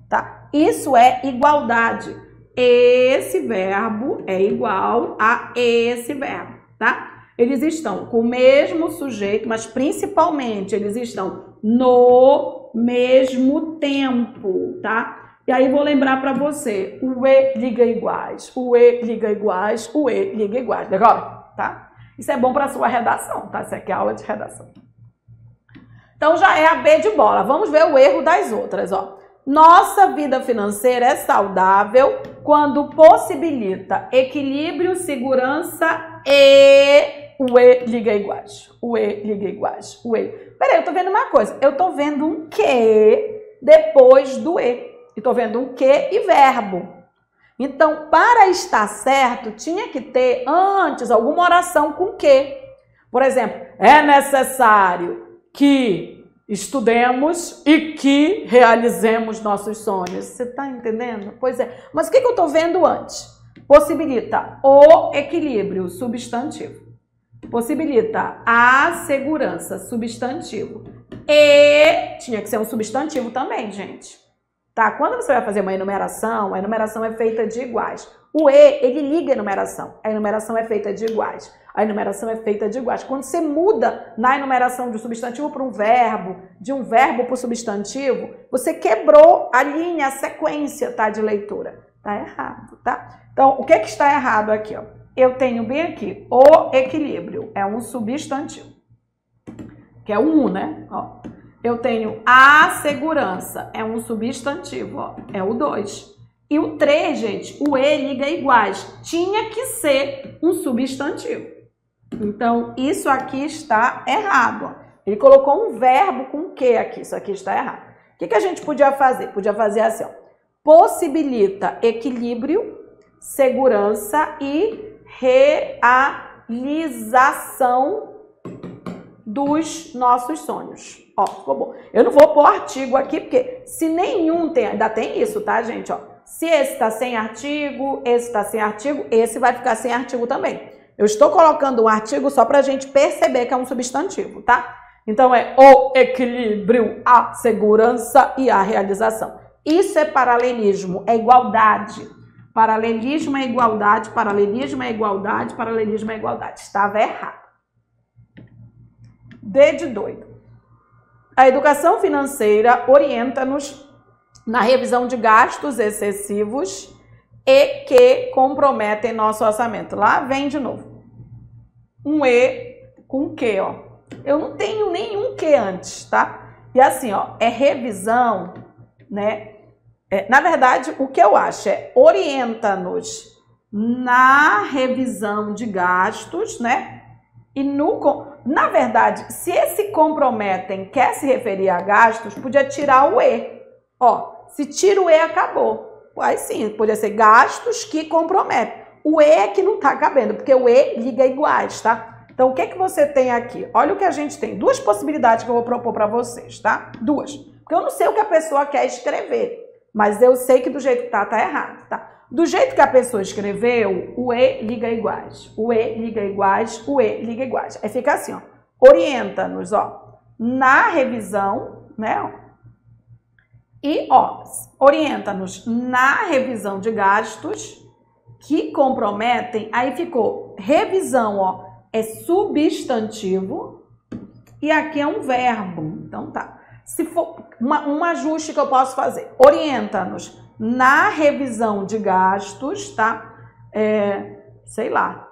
tá? Isso é igualdade. Esse verbo é igual a esse verbo, tá? Eles estão com o mesmo sujeito, mas principalmente eles estão no mesmo tempo, tá? E aí vou lembrar para você, o E liga iguais, o E liga iguais, o E liga iguais, legal? Tá? Isso é bom para sua redação, tá? Isso aqui é aula de redação. Então já é a B de bola. Vamos ver o erro das outras, ó. Nossa vida financeira é saudável quando possibilita equilíbrio, segurança e o E liga iguais. O E liga iguais. O E. Peraí, eu tô vendo uma coisa. Eu tô vendo um que depois do E. E tô vendo um que e verbo. Então, para estar certo, tinha que ter antes alguma oração com que. Por exemplo, é necessário que estudemos e que realizemos nossos sonhos. Você tá entendendo? Pois é. Mas o que eu tô vendo antes? Possibilita o equilíbrio, substantivo. Possibilita a segurança, substantivo. E tinha que ser um substantivo também, gente. Tá? Quando você vai fazer uma enumeração, a enumeração é feita de iguais. O E, ele liga a enumeração. A enumeração é feita de iguais. A enumeração é feita de iguais. Quando você muda na enumeração de um substantivo para um verbo, de um verbo para o substantivo, você quebrou a linha, a sequência, tá, de leitura. Tá errado, tá? Então, o que está errado aqui, ó? Eu tenho bem aqui, o equilíbrio é um substantivo, que é o 1, né? Ó. Eu tenho a segurança, é um substantivo, ó, é o 2. E o 3, gente, o E liga iguais, tinha que ser um substantivo. Então, isso aqui está errado, ó. Ele colocou um verbo com que aqui, isso aqui está errado. O que a gente podia fazer? Podia fazer assim, ó. Possibilita equilíbrio, segurança e realização dos nossos sonhos. Ó, ficou bom. Eu não vou pôr artigo aqui, porque se nenhum tem, ainda tem isso, tá, gente? Ó, se esse tá sem artigo, esse tá sem artigo, esse vai ficar sem artigo também. Eu estou colocando um artigo só pra gente perceber que é um substantivo, tá? Então é o equilíbrio, a segurança e a realização. Isso é paralelismo, é igualdade. Paralelismo é igualdade, paralelismo é igualdade, paralelismo é igualdade. Estava errado. D de doido. A educação financeira orienta-nos na revisão de gastos excessivos e que comprometem nosso orçamento. Lá vem de novo. Um E com que, ó. Eu não tenho nenhum que antes, tá? E assim, ó, é revisão, né? Na verdade, o que eu acho é orienta-nos na revisão de gastos, né? E na verdade, se esse comprometem quer se referir a gastos, podia tirar o E. Ó, se tira o E, acabou. Aí sim, podia ser gastos que comprometem. O E é que não tá cabendo, porque o E liga iguais, tá? Então, o que que você tem aqui? Olha o que a gente tem. Duas possibilidades que eu vou propor para vocês, tá? Duas. Porque eu não sei o que a pessoa quer escrever, mas eu sei que do jeito que tá errado, tá? Do jeito que a pessoa escreveu, o E liga iguais, o E liga iguais, o E liga iguais. Aí fica assim, ó, orienta-nos, ó, na revisão, né? E, ó, orienta-nos na revisão de gastos que comprometem, aí ficou revisão, ó, é substantivo e aqui é um verbo, então tá. Se for um ajuste que eu posso fazer, orienta-nos na revisão de gastos, tá? Sei lá,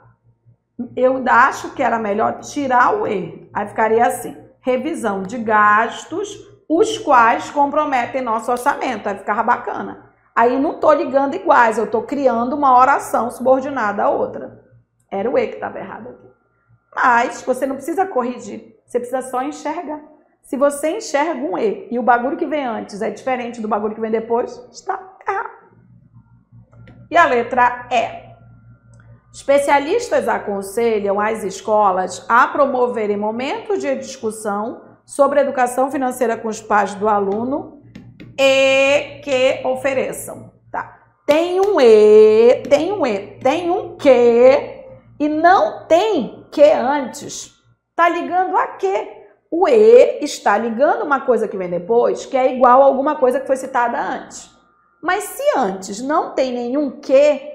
eu ainda acho que era melhor tirar o E, aí ficaria assim, revisão de gastos, os quais comprometem nosso orçamento, aí ficava bacana. Aí não tô ligando iguais, eu tô criando uma oração subordinada à outra. Era o E que estava errado aqui. Mas você não precisa corrigir, você precisa só enxergar. Se você enxerga um E e o bagulho que vem antes é diferente do bagulho que vem depois, está errado. E a letra E. Especialistas aconselham as escolas a promoverem momentos de discussão sobre educação financeira com os pais do aluno e que ofereçam. Tá? Tem um E, tem um que e não tem que antes. Tá ligando a quê? O E está ligando uma coisa que vem depois, que é igual a alguma coisa que foi citada antes. Mas se antes não tem nenhum que,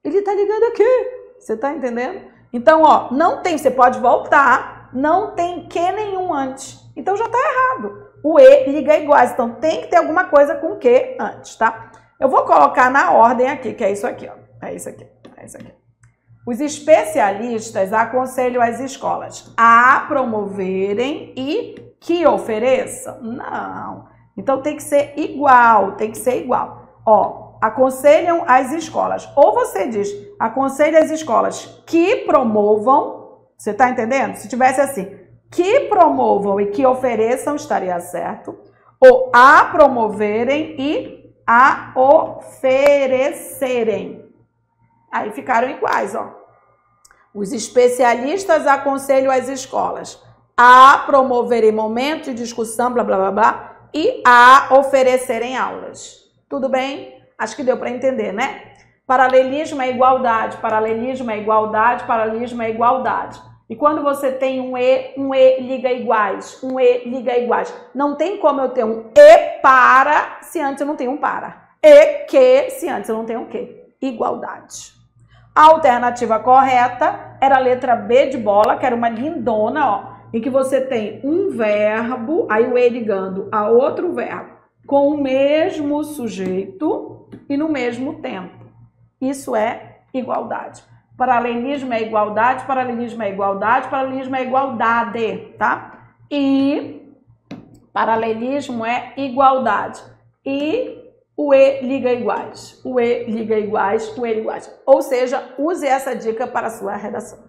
ele está ligando a quê? Você está entendendo? Então, ó, não tem, você pode voltar, não tem que nenhum antes. Então já está errado. O E liga iguais, então tem que ter alguma coisa com que antes, tá? Eu vou colocar na ordem aqui, que é isso aqui, ó. É isso aqui, é isso aqui. Os especialistas aconselham as escolas a promoverem e que ofereçam? Não. Então tem que ser igual, tem que ser igual. Ó, aconselham as escolas. Ou você diz, aconselha as escolas que promovam, você tá entendendo? Se tivesse assim, que promovam e que ofereçam, estaria certo. Ou a promoverem e a oferecerem. Aí ficaram iguais, ó. Os especialistas aconselham as escolas a promoverem momentos de discussão, blá, blá, blá, blá, e a oferecerem aulas. Tudo bem? Acho que deu para entender, né? Paralelismo é igualdade, paralelismo é igualdade, paralelismo é igualdade. E quando você tem um E liga iguais, um E liga iguais. Não tem como eu ter um E para se antes eu não tenho um para. E que se antes eu não tenho um que. Igualdade. A alternativa correta era a letra B de bola, que era uma lindona, ó, em que você tem um verbo, aí o E ligando a outro verbo, com o mesmo sujeito e no mesmo tempo. Isso é igualdade. Paralelismo é igualdade, paralelismo é igualdade, paralelismo é igualdade, tá? E paralelismo é igualdade. E o E liga iguais, o E liga iguais, o E liga iguais. Ou seja, use essa dica para a sua redação.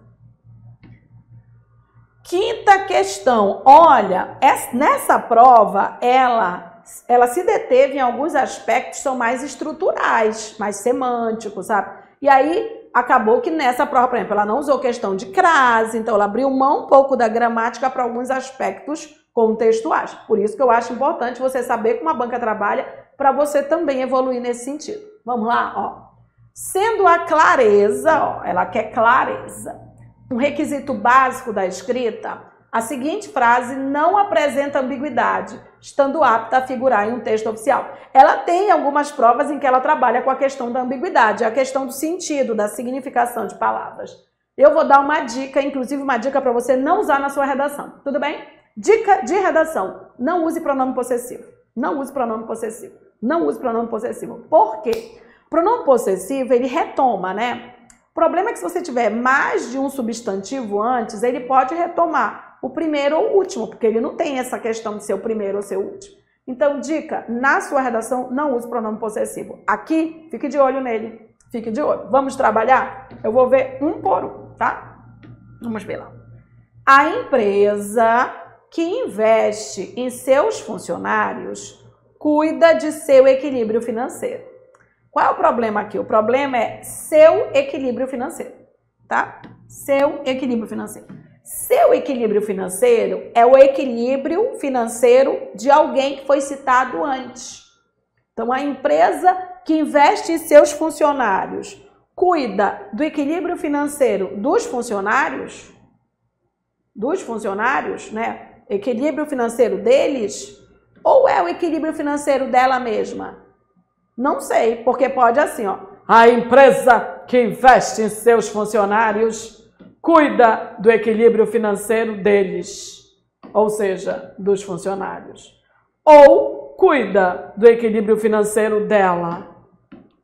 Quinta questão. Olha, nessa prova, ela se deteve em alguns aspectos que são mais estruturais, mais semânticos, sabe? E aí, acabou que nessa prova, por exemplo, ela não usou questão de crase, então ela abriu mão um pouco da gramática para alguns aspectos contextuais. Por isso que eu acho importante você saber como a banca trabalha, para você também evoluir nesse sentido. Vamos lá, ó. Sendo a clareza, ó, ela quer clareza, um requisito básico da escrita, a seguinte frase não apresenta ambiguidade, estando apta a figurar em um texto oficial. Ela tem algumas provas em que ela trabalha com a questão da ambiguidade, a questão do sentido, da significação de palavras. Eu vou dar uma dica, inclusive uma dica para você não usar na sua redação, tudo bem? Dica de redação, não use pronome possessivo. Não use pronome possessivo. Não use pronome possessivo. Por quê? Pronome possessivo, ele retoma, né? O problema é que se você tiver mais de um substantivo antes, ele pode retomar o primeiro ou o último, porque ele não tem essa questão de ser o primeiro ou ser o último. Então, dica, na sua redação, não use pronome possessivo. Aqui, fique de olho nele. Fique de olho. Vamos trabalhar? Eu vou ver um por um, tá? Vamos ver lá. A empresa que investe em seus funcionários cuida de seu equilíbrio financeiro. Qual é o problema aqui? O problema é seu equilíbrio financeiro, tá? Seu equilíbrio financeiro. Seu equilíbrio financeiro é o equilíbrio financeiro de alguém que foi citado antes. Então, a empresa que investe em seus funcionários cuida do equilíbrio financeiro dos funcionários, né? Equilíbrio financeiro deles, ou é o equilíbrio financeiro dela mesma? Não sei, porque pode assim, ó. A empresa que investe em seus funcionários cuida do equilíbrio financeiro deles, ou seja, dos funcionários. Ou cuida do equilíbrio financeiro dela.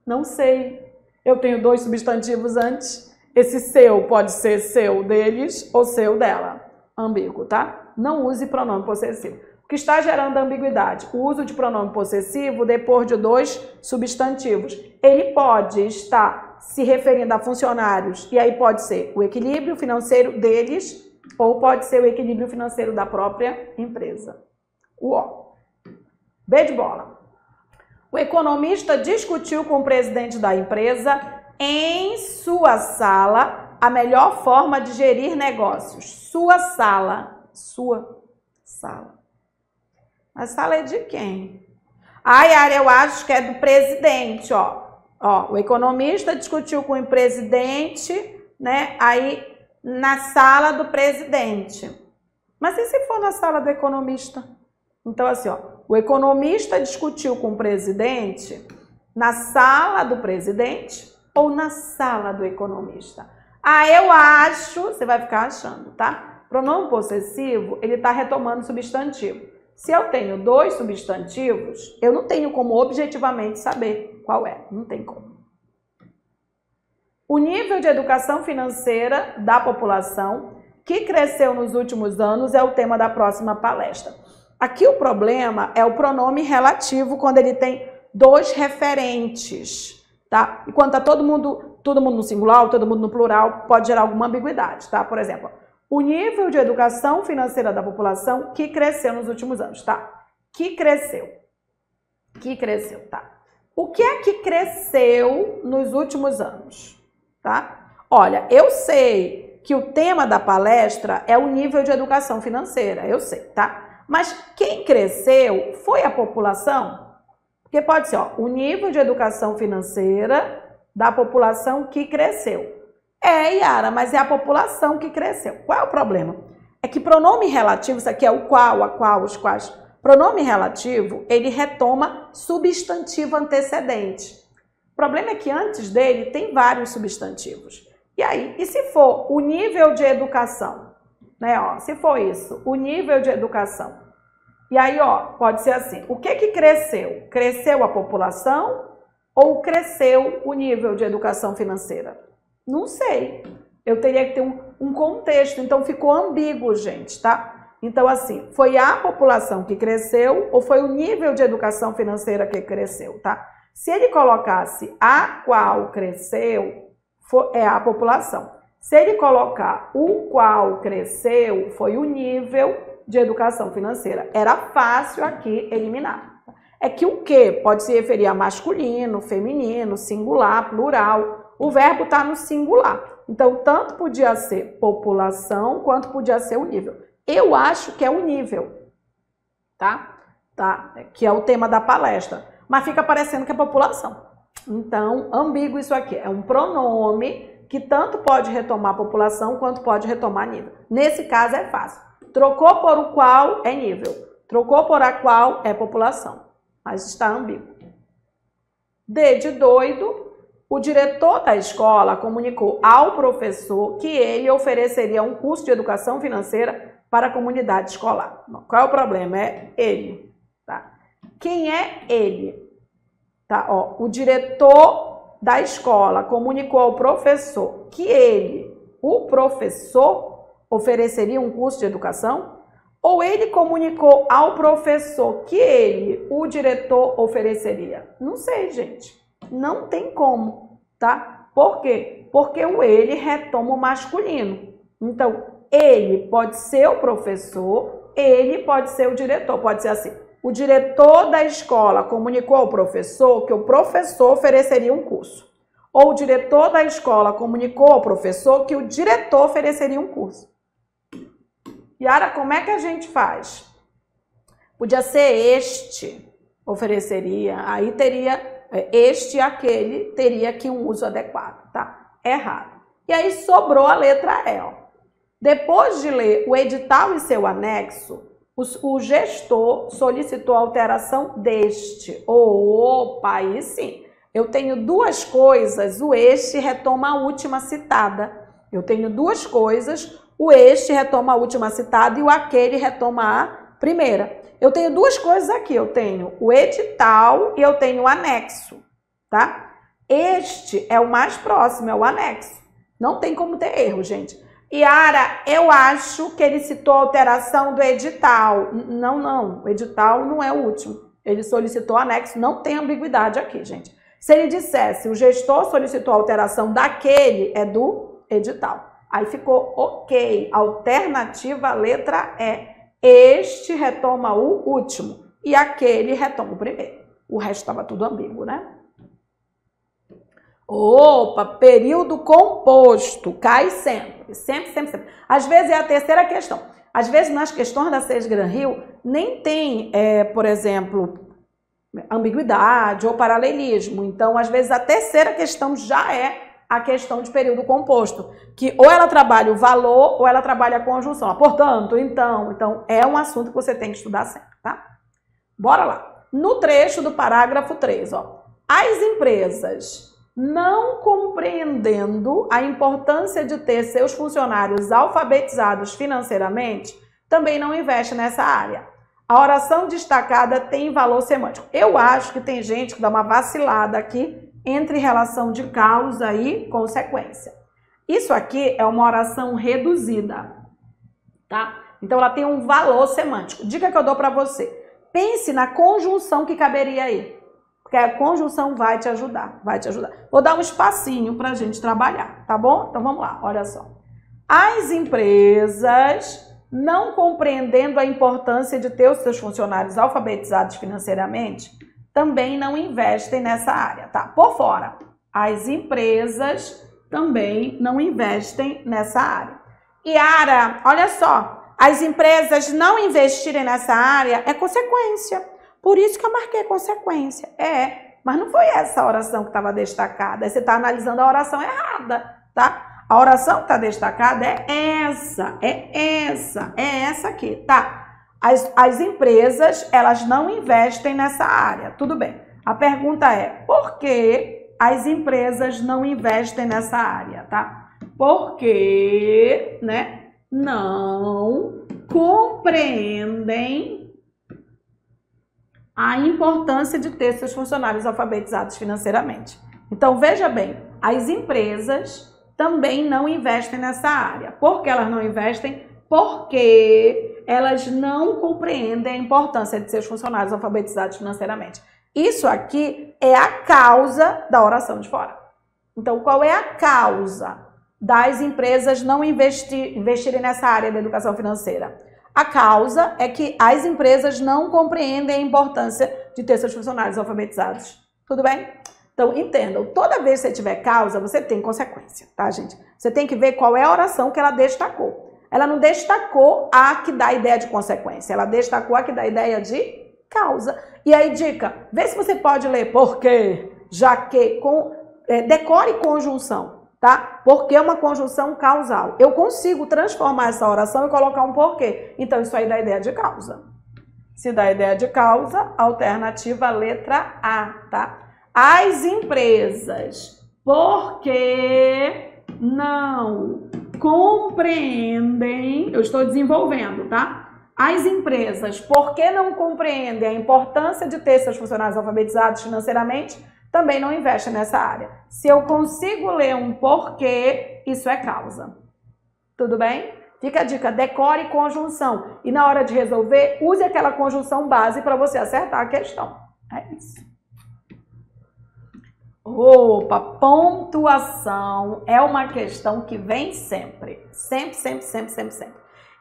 Não sei. Eu tenho dois substantivos antes. Esse seu pode ser seu deles ou seu dela. Ambíguo, tá? Não use pronome possessivo. O que está gerando ambiguidade? O uso de pronome possessivo depois de dois substantivos. Ele pode estar se referindo a funcionários, e aí pode ser o equilíbrio financeiro deles, ou pode ser o equilíbrio financeiro da própria empresa. O O. B de bola. O economista discutiu com o presidente da empresa em sua sala a melhor forma de gerir negócios. Sua sala. Sua sala. A sala é de quem? Ai, Yara, eu acho que é do presidente, ó. Ó, o economista discutiu com o presidente, né? Aí, na sala do presidente. Mas e se for na sala do economista? Então, assim, ó. O economista discutiu com o presidente na sala do presidente ou na sala do economista? Ah, eu acho, você vai ficar achando, tá? Pronome possessivo, ele está retomando substantivo. Se eu tenho dois substantivos, eu não tenho como objetivamente saber qual é. Não tem como. O nível de educação financeira da população que cresceu nos últimos anos é o tema da próxima palestra. Aqui o problema é o pronome relativo quando ele tem dois referentes, tá? E quando tá todo mundo no singular, todo mundo no plural, pode gerar alguma ambiguidade, tá? Por exemplo, o nível de educação financeira da população que cresceu nos últimos anos, tá? Que cresceu, tá? O que é que cresceu nos últimos anos, tá? Olha, eu sei que o tema da palestra é o nível de educação financeira, eu sei, tá? Mas quem cresceu foi a população? Porque pode ser, ó, o nível de educação financeira da população que cresceu. É, Yara, mas é a população que cresceu. Qual é o problema? É que pronome relativo, isso aqui é o qual, a qual, os quais. Pronome relativo, ele retoma substantivo antecedente. O problema é que antes dele tem vários substantivos. E aí, e se for o nível de educação? Né, ó, se for isso, o nível de educação. E aí, ó, pode ser assim. O que cresceu? Cresceu a população ou cresceu o nível de educação financeira? Não sei. Eu teria que ter um contexto. Então, ficou ambíguo, gente, tá? Então, assim, foi a população que cresceu ou foi o nível de educação financeira que cresceu, tá? Se ele colocasse a qual cresceu, é a população. Se ele colocar o qual cresceu, foi o nível de educação financeira. Era fácil aqui eliminar. É que o que pode se referir a masculino, feminino, singular, plural. O verbo está no singular. Então, tanto podia ser população, quanto podia ser o nível. Eu acho que é o nível, tá? Que é o tema da palestra. Mas fica parecendo que é população. Então, ambíguo isso aqui. É um pronome que tanto pode retomar população, quanto pode retomar nível. Nesse caso é fácil. Trocou por o qual é nível. Trocou por a qual é população. Mas está ambíguo. D de doido. O diretor da escola comunicou ao professor que ele ofereceria um curso de educação financeira para a comunidade escolar. Qual é o problema? É ele. Tá? Quem é ele? Tá? Ó, o diretor da escola comunicou ao professor que ele, o professor, ofereceria um curso de educação? Ou ele comunicou ao professor que ele, o diretor, ofereceria? Não sei, gente. Não tem como, tá? Por quê? Porque o ele retoma o masculino. Então, ele pode ser o professor, ele pode ser o diretor. Pode ser assim: o diretor da escola comunicou ao professor que o professor ofereceria um curso. Ou o diretor da escola comunicou ao professor que o diretor ofereceria um curso. Yara, como é que a gente faz? Podia ser este ofereceria, aí teria este e aquele, teria aqui um uso adequado, tá? Errado. E aí sobrou a letra E, ó. Depois de ler o edital e seu anexo, o gestor solicitou a alteração deste. Opa, aí sim. Eu tenho duas coisas, o este retoma a última citada. Eu tenho duas coisas, o este retoma a última citada e o aquele retoma a primeira. Eu tenho duas coisas aqui, eu tenho o edital e eu tenho o anexo, tá? Este é o mais próximo, é o anexo. Não tem como ter erro, gente. Yara, eu acho que ele citou a alteração do edital. Não, o edital não é o último. Ele solicitou o anexo, não tem ambiguidade aqui, gente. Se ele dissesse, o gestor solicitou a alteração daquele, é do edital. Aí ficou ok. Alternativa, letra E. Este retoma o último e aquele retoma o primeiro. O resto estava tudo ambíguo, né? Opa, período composto. Cai sempre. Sempre. Às vezes é a terceira questão. Às vezes nas questões da SES Gran Rio nem tem, por exemplo, ambiguidade ou paralelismo. Então, às vezes a terceira questão já é a questão de período composto, que ou ela trabalha o valor ou ela trabalha a conjunção. Portanto, então é um assunto que você tem que estudar sempre, tá? Bora lá. No trecho do parágrafo 3, ó. As empresas, não compreendendo a importância de ter seus funcionários alfabetizados financeiramente, também não investem nessa área. A oração destacada tem valor semântico. Eu acho que tem gente que dá uma vacilada aqui entre relação de causa e consequência. Isso aqui é uma oração reduzida, tá? Então ela tem um valor semântico. Dica que eu dou para você: pense na conjunção que caberia aí, porque a conjunção vai te ajudar, Vou dar um espacinho para a gente trabalhar, tá bom? Então vamos lá, olha só. As empresas, não compreendendo a importância de ter os seus funcionários alfabetizados financeiramente, também não investem nessa área, tá? Por fora, as empresas também não investem nessa área. Yara, olha só, as empresas não investirem nessa área é consequência. Por isso que eu marquei consequência. Mas não foi essa a oração que estava destacada. Aí você está analisando a oração errada, tá? A oração que está destacada é essa aqui, tá? As empresas, elas não investem nessa área, tudo bem. A pergunta é, por que as empresas não investem nessa área, tá? Porque, né, não compreendem a importância de ter seus funcionários alfabetizados financeiramente. Então, veja bem, as empresas também não investem nessa área. Por que elas não investem? Porque elas não compreendem a importância de seus funcionários alfabetizados financeiramente. Isso aqui é a causa da oração de fora. Então, qual é a causa das empresas não investirem nessa área da educação financeira? A causa é que as empresas não compreendem a importância de ter seus funcionários alfabetizados. Tudo bem? Então, entendam, toda vez que você tiver causa, você tem consequência, tá, gente? Você tem que ver qual é a oração que ela destacou. Ela não destacou a que dá a ideia de consequência, ela destacou a que dá a ideia de causa. E aí, dica, vê se você pode ler por quê, já que, decore conjunção, tá? Porque é uma conjunção causal. Eu consigo transformar essa oração e colocar um porquê. Então, isso aí dá a ideia de causa. Se dá a ideia de causa, alternativa letra A, tá? As empresas, porque não compreendem, eu estou desenvolvendo, tá? As empresas, porque não compreendem a importância de ter seus funcionários alfabetizados financeiramente, também não investem nessa área. Se eu consigo ler um porquê, isso é causa. Tudo bem? Fica a dica, decore conjunção. E na hora de resolver, use aquela conjunção base para você acertar a questão. É isso. Opa, pontuação é uma questão que vem sempre. Sempre, sempre, sempre, sempre, sempre.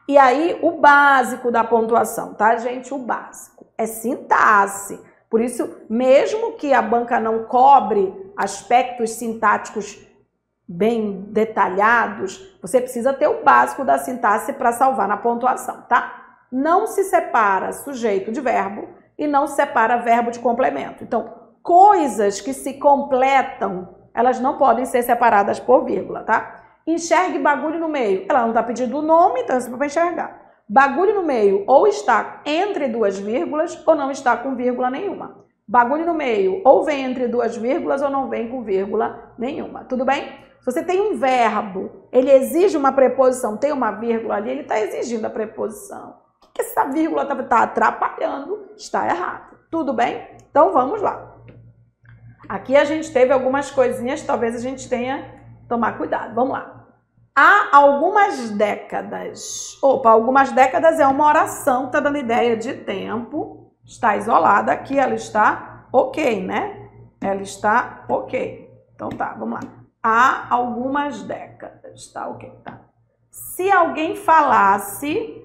E aí, o básico da pontuação, tá, gente? O básico é sintaxe. Por isso, mesmo que a banca não cobre aspectos sintáticos bem detalhados, você precisa ter o básico da sintaxe para salvar na pontuação, tá? Não se separa sujeito de verbo e não se separa verbo de complemento. Então, coisas que se completam, elas não podem ser separadas por vírgula, tá? Enxergue bagulho no meio. Ela não está pedindo o nome, então você vai enxergar. Bagulho no meio ou está entre duas vírgulas ou não está com vírgula nenhuma. Bagulho no meio ou vem entre duas vírgulas ou não vem com vírgula nenhuma. Tudo bem? Se você tem um verbo, ele exige uma preposição, tem uma vírgula ali, ele está exigindo a preposição. O que essa vírgula está atrapalhando? Está errado. Tudo bem? Então vamos lá. Aqui a gente teve algumas coisinhas, talvez a gente tenha que tomar cuidado. Vamos lá. Há algumas décadas. Opa, algumas décadas é uma oração que está dando ideia de tempo. Está isolada. Aqui ela está ok, né? Ela está ok. Então tá, vamos lá. Há algumas décadas. Tá ok, tá. Se alguém falasse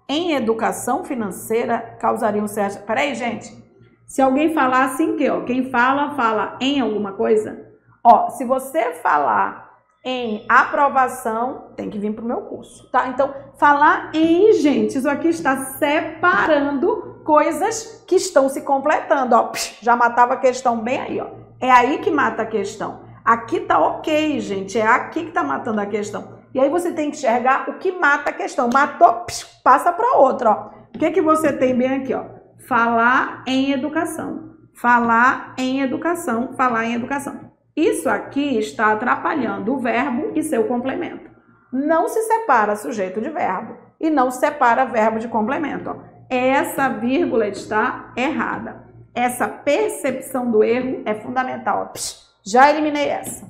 em educação financeira, causaria um certo... Peraí, gente. Se alguém falasse em quê? Ó, quem fala, fala em alguma coisa. Ó, se você falar em aprovação, tem que vir para o meu curso, tá? Então, falar em, gente, isso aqui está separando coisas que estão se completando, ó. Já matava a questão bem aí, ó. É aí que mata a questão. Aqui tá ok, gente, é aqui que tá matando a questão. E aí você tem que enxergar o que mata a questão. Matou, passa para outra, ó. O que você tem bem aqui, ó? Falar em educação. Falar em educação, falar em educação. Isso aqui está atrapalhando o verbo e seu complemento. Não se separa sujeito de verbo e não se separa verbo de complemento. Ó. Essa vírgula está errada. Essa percepção do erro é fundamental. Ó. Já eliminei essa.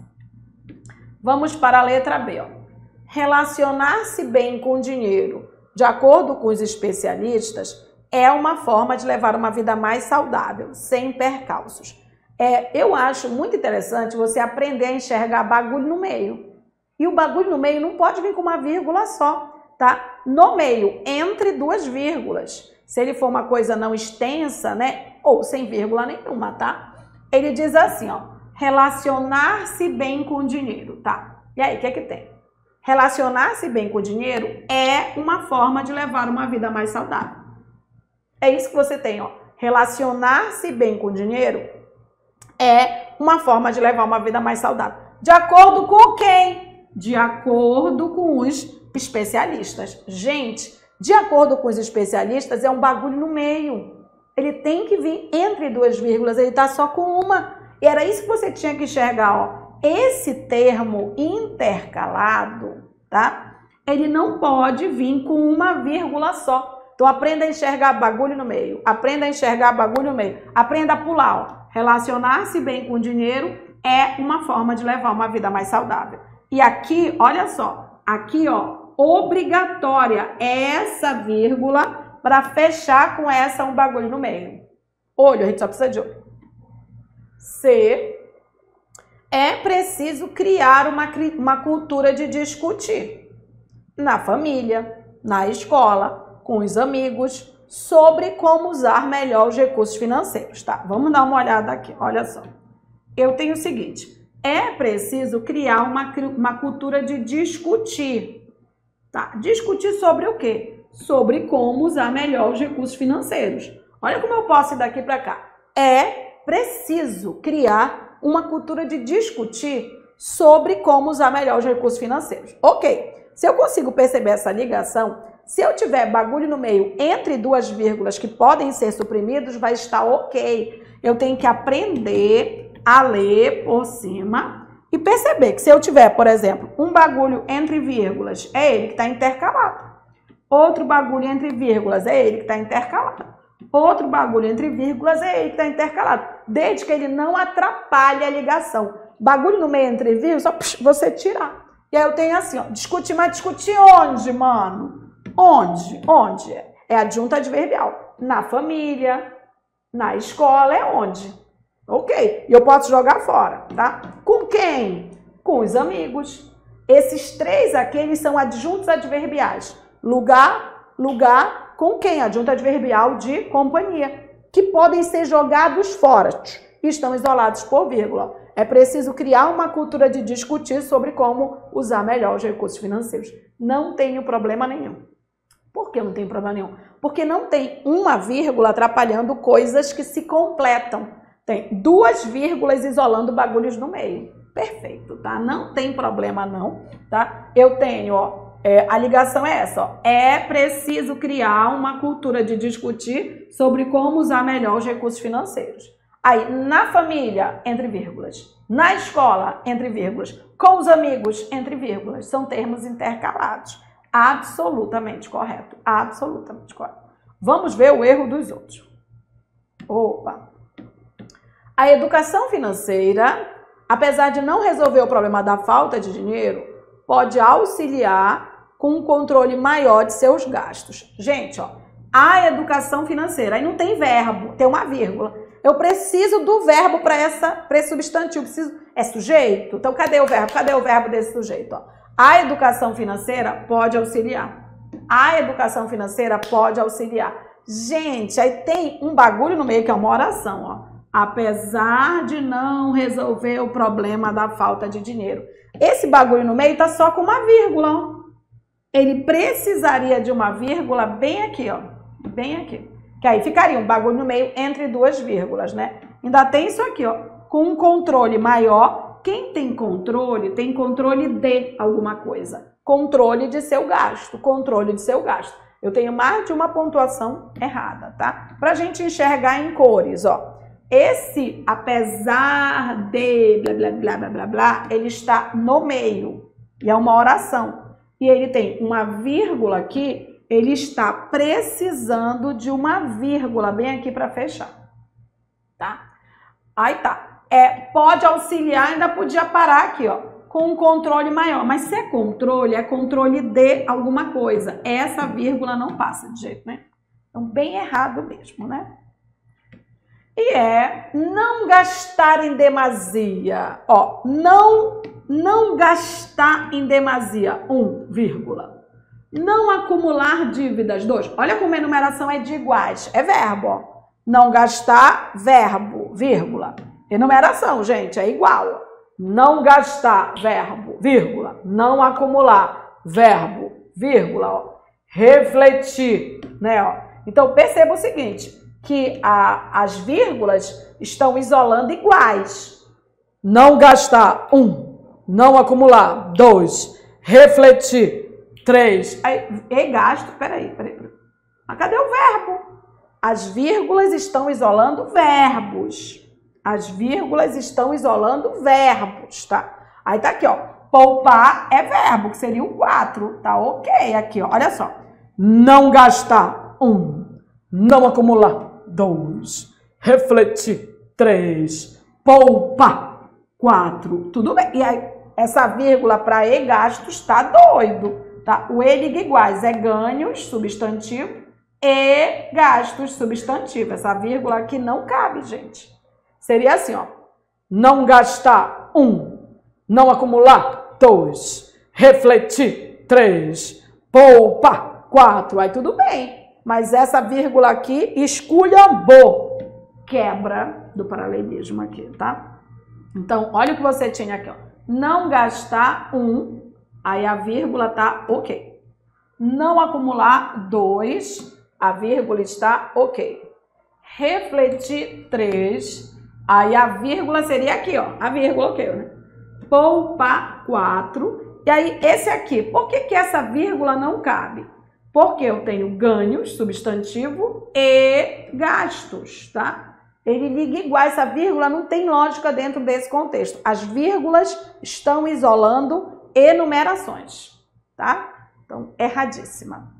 Vamos para a letra B. Relacionar-se bem com o dinheiro, de acordo com os especialistas, é uma forma de levar uma vida mais saudável, sem percalços. Eu acho muito interessante você aprender a enxergar bagulho no meio. E o bagulho no meio não pode vir com uma vírgula só, tá? No meio, entre duas vírgulas. Se ele for uma coisa não extensa, né? Ou sem vírgula nenhuma, tá? Ele diz assim, ó. Relacionar-se bem com o dinheiro, tá? E aí, o que é que tem? Relacionar-se bem com o dinheiro é uma forma de levar uma vida mais saudável. É isso que você tem, ó. Relacionar-se bem com o dinheiro é uma forma de levar uma vida mais saudável. De acordo com quem? De acordo com os especialistas. Gente, de acordo com os especialistas, é um bagulho no meio. Ele tem que vir entre duas vírgulas, ele tá só com uma. E era isso que você tinha que enxergar, ó. Esse termo intercalado, tá? Ele não pode vir com uma vírgula só. Então, aprenda a enxergar bagulho no meio. Aprenda a enxergar bagulho no meio. Aprenda a pular, ó. Relacionar-se bem com o dinheiro é uma forma de levar uma vida mais saudável. E aqui, olha só, aqui, ó, obrigatória é essa vírgula para fechar com essa um bagulho no meio. Olho, a gente só precisa de olho. C. É preciso criar uma cultura de discutir na família, na escola, com os amigos, sobre como usar melhor os recursos financeiros, tá? Vamos dar uma olhada aqui, olha só. Eu tenho o seguinte, é preciso criar uma cultura de discutir, tá? Discutir sobre o quê? Sobre como usar melhor os recursos financeiros. Olha como eu posso ir daqui para cá. É preciso criar uma cultura de discutir sobre como usar melhor os recursos financeiros. Ok, se eu consigo perceber essa ligação, se eu tiver bagulho no meio entre duas vírgulas que podem ser suprimidos, vai estar ok. Eu tenho que aprender a ler por cima e perceber que se eu tiver, por exemplo, um bagulho entre vírgulas, é ele que está intercalado. Outro bagulho entre vírgulas, é ele que está intercalado. Outro bagulho entre vírgulas, é ele que está intercalado. Desde que ele não atrapalhe a ligação. Bagulho no meio entre vírgulas, só você tirar. E aí eu tenho assim, ó, discutir, mas discutir onde, mano? Onde? Onde? É adjunto adverbial. Na família, na escola, é onde? Ok, e eu posso jogar fora, tá? Com quem? Com os amigos. Esses três aqui, eles são adjuntos adverbiais. Lugar, lugar, com quem? Adjunto adverbial de companhia, que podem ser jogados fora e estão isolados por vírgula. É preciso criar uma cultura de discutir sobre como usar melhor os recursos financeiros. Não tenho problema nenhum. Por que eu não tenho problema nenhum? Porque não tem uma vírgula atrapalhando coisas que se completam. Tem duas vírgulas isolando bagulhos no meio. Perfeito, tá? Não tem problema não, tá? Eu tenho, ó, a ligação é essa, ó. É preciso criar uma cultura de discutir sobre como usar melhor os recursos financeiros. Aí, na família, entre vírgulas. Na escola, entre vírgulas. Com os amigos, entre vírgulas. São termos intercalados. Absolutamente correto. Absolutamente correto. Vamos ver o erro dos outros. Opa! A educação financeira, apesar de não resolver o problema da falta de dinheiro, pode auxiliar com um controle maior de seus gastos. Gente, ó, a educação financeira, aí não tem verbo, tem uma vírgula. Eu preciso do verbo para esse substantivo. É sujeito? Então, cadê o verbo? Cadê o verbo desse sujeito? Ó? A educação financeira pode auxiliar. A educação financeira pode auxiliar. Gente, aí tem um bagulho no meio que é uma oração, ó. Apesar de não resolver o problema da falta de dinheiro. Esse bagulho no meio tá só com uma vírgula, ó. Ele precisaria de uma vírgula bem aqui, ó. Bem aqui. Que aí ficaria um bagulho no meio entre duas vírgulas, né? Ainda tem isso aqui, ó. Com um controle maior. Quem tem controle de alguma coisa. Controle de seu gasto. Controle de seu gasto. Eu tenho mais de uma pontuação errada, tá? Pra gente enxergar em cores, ó. Esse, apesar de blá, blá, blá, blá, blá, blá, ele está no meio. E é uma oração. E ele tem uma vírgula aqui. Ele está precisando de uma vírgula bem aqui para fechar, tá? Aí tá. Pode auxiliar, ainda podia parar aqui, ó, com um controle maior. Mas se é controle de alguma coisa. Essa vírgula não passa de jeito, né? Então, bem errado mesmo, né? E não gastar em demasia. Ó, não gastar em demasia. 1, vírgula. Não acumular dívidas. 2. Olha como a enumeração é de iguais. É verbo, ó. Não gastar, verbo, vírgula. Enumeração, gente, é igual. Não gastar, verbo, vírgula. Não acumular, verbo, vírgula, ó. Refletir, né, ó. Então, perceba o seguinte, que as vírgulas estão isolando iguais. Não gastar, 1. Não acumular, 2. Refletir, 3. E gasto, peraí. Mas cadê o verbo? As vírgulas estão isolando verbos. As vírgulas estão isolando verbos, tá? Aí tá aqui, ó. Poupar é verbo, que seria o 4, tá ok aqui, ó. Olha só. Não gastar, 1. Não acumular, 2. Refletir, 3. Poupar, 4. Tudo bem. E aí, essa vírgula para e gastos tá doido. Tá? O e liga iguais é ganhos, substantivo, e gastos, substantivo. Essa vírgula aqui não cabe, gente. Seria assim, ó. Não gastar, 1. Não acumular, 2. Refletir, 3. Poupar, 4. Aí tudo bem. Mas essa vírgula aqui esculhambou. Quebra do paralelismo aqui, tá? Então, olha o que você tinha aqui, ó. Não gastar, 1. Aí a vírgula tá ok. Não acumular, 2. A vírgula está ok. Refletir, 3. Aí a vírgula seria aqui, ó. A vírgula ok, né? Poupar, 4. E aí esse aqui, por que essa vírgula não cabe? Porque eu tenho ganhos, substantivo, e gastos, tá? Ele liga igual, essa vírgula não tem lógica dentro desse contexto. As vírgulas estão isolando enumerações, tá? Então, erradíssima.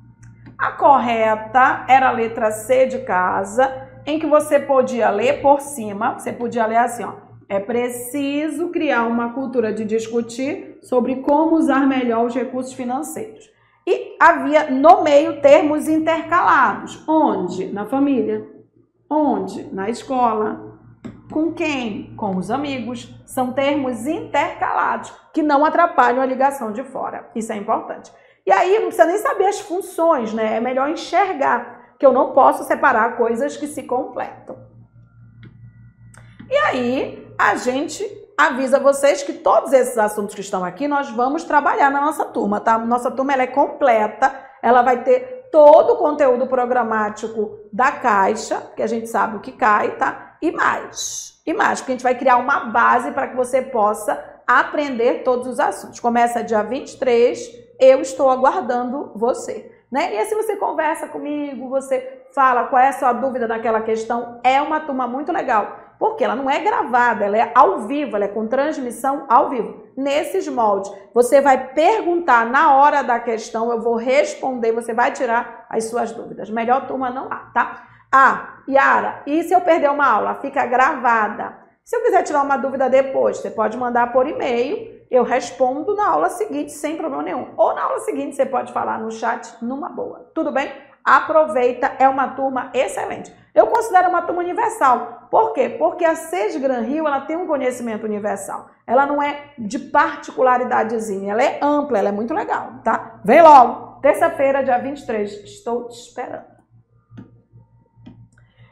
A correta era a letra C de casa, em que você podia ler por cima, você podia ler assim, ó. É preciso criar uma cultura de discutir sobre como usar melhor os recursos financeiros. E havia no meio termos intercalados. Onde? Na família. Onde? Na escola. Com quem? Com os amigos. São termos intercalados, que não atrapalham a ligação de fora. Isso é importante. E aí, não precisa nem saber as funções, né? É melhor enxergar, que eu não posso separar coisas que se completam. E aí, a gente avisa vocês que todos esses assuntos que estão aqui, nós vamos trabalhar na nossa turma, tá? Nossa turma, ela é completa, ela vai ter todo o conteúdo programático da Caixa, que a gente sabe o que cai, tá? E mais, porque a gente vai criar uma base para que você possa aprender todos os assuntos. Começa dia 23, eu estou aguardando você, né? E assim você conversa comigo, você fala qual é a sua dúvida naquela questão. É uma turma muito legal, porque ela não é gravada, ela é ao vivo, ela é com transmissão ao vivo. Nesses moldes, você vai perguntar na hora da questão, eu vou responder, você vai tirar as suas dúvidas. Melhor turma não há, tá? Ah, Yara, e se eu perder uma aula? Fica gravada. Se eu quiser tirar uma dúvida depois, você pode mandar por e-mail, eu respondo na aula seguinte sem problema nenhum. Ou na aula seguinte você pode falar no chat numa boa. Tudo bem? Aproveita, é uma turma excelente. Eu considero uma turma universal. Por quê? Porque a SES Gran Rio, ela tem um conhecimento universal. Ela não é de particularidadezinha, ela é ampla, ela é muito legal, tá? Vem logo, terça-feira, dia 23, estou te esperando.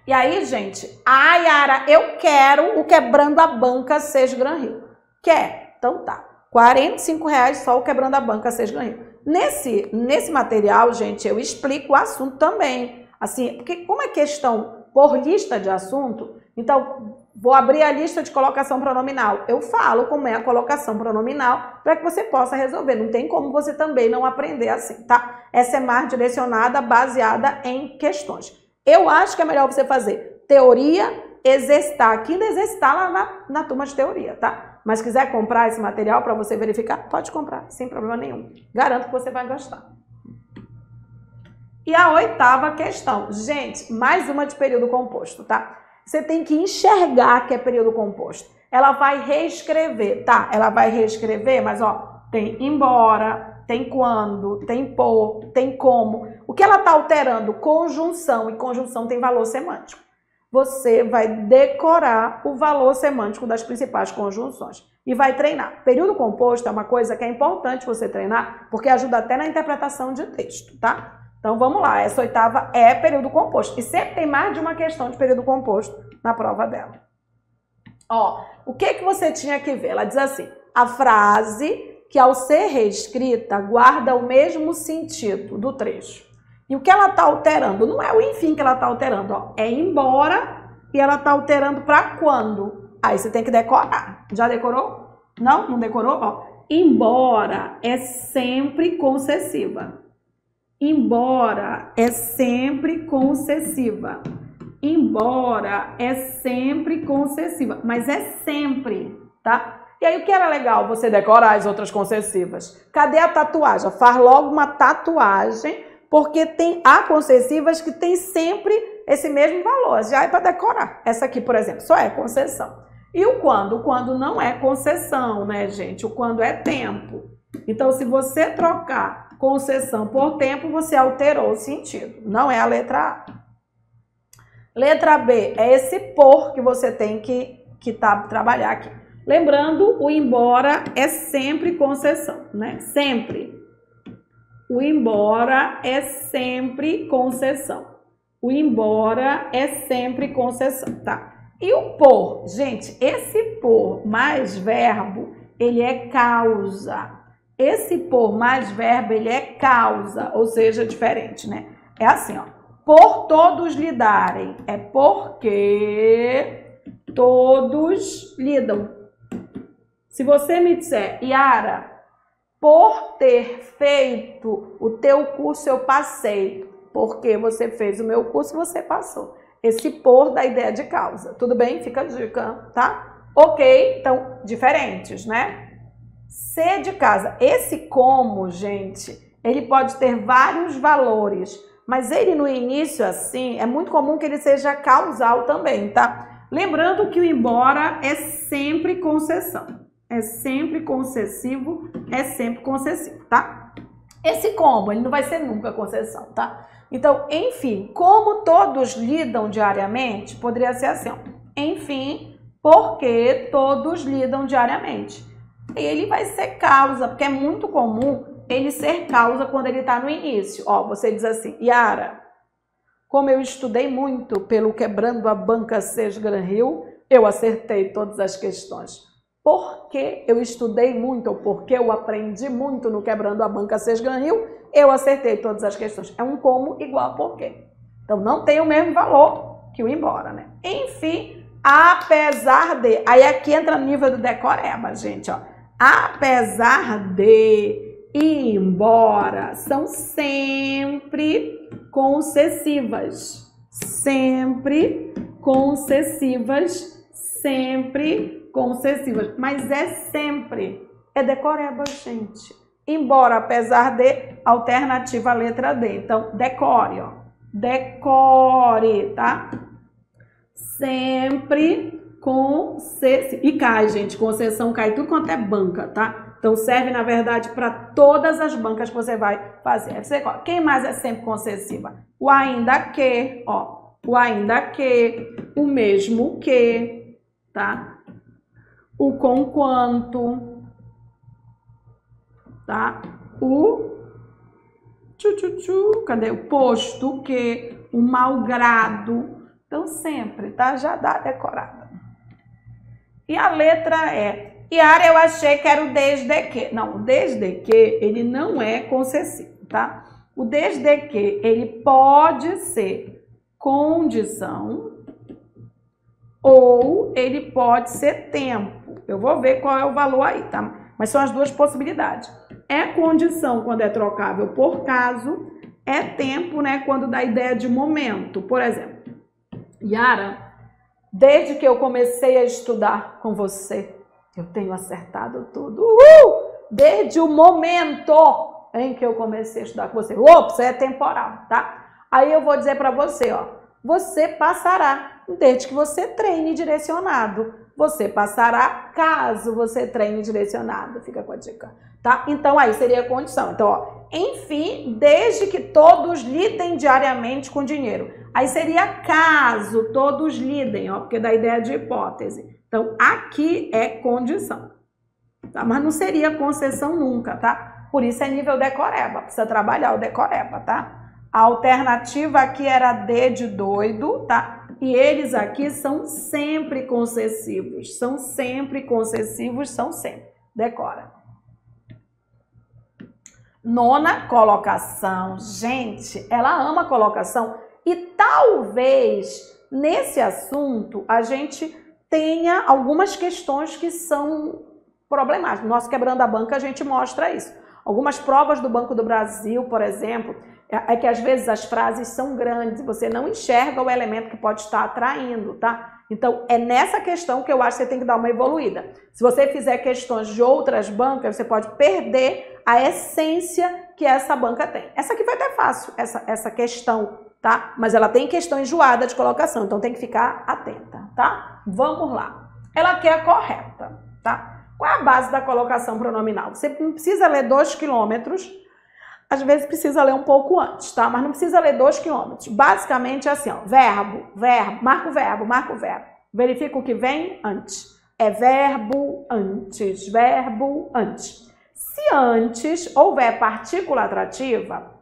E aí, gente, Yara, eu quero o Quebrando a Banca SES Gran Rio. Quer? Então tá, R$45 só o Quebrando a Banca SES Gran Rio. Nesse material, gente, eu explico o assunto também. Assim, porque como é questão por lista de assunto, então vou abrir a lista de colocação pronominal. Eu falo como é a colocação pronominal para que você possa resolver. Não tem como você também não aprender assim, tá? Essa é mais direcionada, baseada em questões. Eu acho que é melhor você fazer teoria, exercitar aqui e exercitar lá na turma de teoria, tá? Mas se quiser comprar esse material para você verificar, pode comprar, sem problema nenhum. Garanto que você vai gostar. E a 8ª questão. Gente, mais uma de período composto, tá? Você tem que enxergar que é período composto. Ela vai reescrever, tá? Ela vai reescrever, mas ó, tem embora, tem quando, tem por, tem como. O que ela tá alterando? Conjunção, e conjunção tem valor semântico. Você vai decorar o valor semântico das principais conjunções e vai treinar. Período composto é uma coisa que é importante você treinar, porque ajuda até na interpretação de texto, tá? Então vamos lá, essa 8ª é período composto. E sempre tem mais de uma questão de período composto na prova dela. Ó, o que você tinha que ver? Ela diz assim, a frase que ao ser reescrita guarda o mesmo sentido do trecho. E o que ela está alterando? Não é o enfim que ela está alterando, ó. É embora e ela está alterando para quando? Aí você tem que decorar. Já decorou? Não? Não decorou? Ó, embora é sempre concessiva. Embora é sempre concessiva. Embora é sempre concessiva. Mas é sempre, tá? E aí o que era legal você decorar as outras concessivas? Cadê a tatuagem? Faz logo uma tatuagem, porque há concessivas que tem sempre esse mesmo valor. Já é para decorar. Essa aqui, por exemplo, só é concessão. E o quando? O quando não é concessão, né, gente? O quando é tempo. Então, se você trocar concessão por tempo, você alterou o sentido. Não é a letra A. Letra B é esse por que você tem que trabalhar aqui. Lembrando, o embora é sempre concessão, né? Sempre. O embora é sempre concessão. O embora é sempre concessão, tá? E o por? Gente, esse por mais verbo, ele é causa. Esse por mais verbo, ele é causa, ou seja, diferente, né? É assim, ó. Por todos lidarem. É porque todos lidam. Se você me disser, Yara, por ter feito o teu curso eu passei, porque você fez o meu curso você passou. Esse por dá ideia de causa. Tudo bem? Fica a dica, tá? Ok, então, diferentes, né? C de casa. Esse como, gente, ele pode ter vários valores, mas ele no início, assim, é muito comum que ele seja causal também, tá? Lembrando que o embora é sempre concessão. É sempre concessivo, é sempre concessivo, tá? Esse como, ele não vai ser nunca concessão, tá? Então, enfim, como todos lidam diariamente, poderia ser assim, ó. Enfim, porque todos lidam diariamente. Ele vai ser causa, porque é muito comum ele ser causa quando ele está no início. Ó, você diz assim, Yara, como eu estudei muito pelo Quebrando a Banca Sesgran Hill, eu acertei todas as questões. Porque eu estudei muito, ou porque eu aprendi muito no Quebrando a Banca Sesgran Hill, eu acertei todas as questões. É um como igual a porquê. Então, não tem o mesmo valor que o embora, né? Enfim, apesar de... Aí aqui entra no nível do decoreba, gente, ó. Apesar de e embora são sempre concessivas. Sempre concessivas. Sempre concessivas. Mas é sempre. É decoreba, gente. Embora, apesar de, alternativa letra D. Então, decore, ó. Decore, tá? Sempre concessiva. E cai, gente. Concessão cai tudo quanto é banca, tá? Então, serve, na verdade, para todas as bancas que você vai fazer. Aí você coloca, quem mais é sempre concessiva? O ainda que, ó. O ainda que, o mesmo que, tá? O conquanto, tá? O cadê? O posto que, o malgrado. Então, sempre, tá? Já dá decorada. E a letra E. Yara, eu achei que era o desde que. Não, o desde que, ele não é concessivo, tá? O desde que, ele pode ser condição ou ele pode ser tempo. Eu vou ver qual é o valor aí, tá? Mas são as duas possibilidades. É condição quando é trocável por caso, é tempo, né, quando dá ideia de momento. Por exemplo, Yara, desde que eu comecei a estudar com você, eu tenho acertado tudo. Desde o momento em que eu comecei a estudar com você. Ops, é temporal, tá? Aí eu vou dizer para você, ó. Você passará, desde que você treine direcionado. Você passará caso você treine direcionado. Fica com a dica, tá? Então, aí seria a condição. Então, ó. Enfim, desde que todos lidem diariamente com dinheiro. Aí seria caso todos lidem, ó. Porque dá ideia de hipótese. Então, aqui é condição, tá? Mas não seria concessão nunca, tá? Por isso é nível decoreba, precisa trabalhar o decoreba, tá? A alternativa aqui era D de doido, tá? E eles aqui são sempre concessivos, são sempre concessivos, são sempre. Decora. Nona colocação. Gente, ela ama colocação e talvez nesse assunto a gente tenha algumas questões que são problemáticas. No nosso Quebrando a Banca a gente mostra isso. Algumas provas do Banco do Brasil, por exemplo, é que às vezes as frases são grandes e você não enxerga o elemento que pode estar atraindo, tá? Então, é nessa questão que eu acho que você tem que dar uma evoluída. Se você fizer questões de outras bancas, você pode perder a essência que essa banca tem. Essa aqui vai até fácil, essa questão, tá? Mas ela tem questão enjoada de colocação, então tem que ficar atenta, tá? Vamos lá. Ela quer a correta, tá? Qual é a base da colocação pronominal? Você não precisa ler 2 quilômetros, às vezes precisa ler um pouco antes, tá? Mas não precisa ler 2 quilômetros. Basicamente é assim, ó, verbo, marca o verbo. Verifica o que vem antes. É verbo antes. Se antes houver partícula atrativa,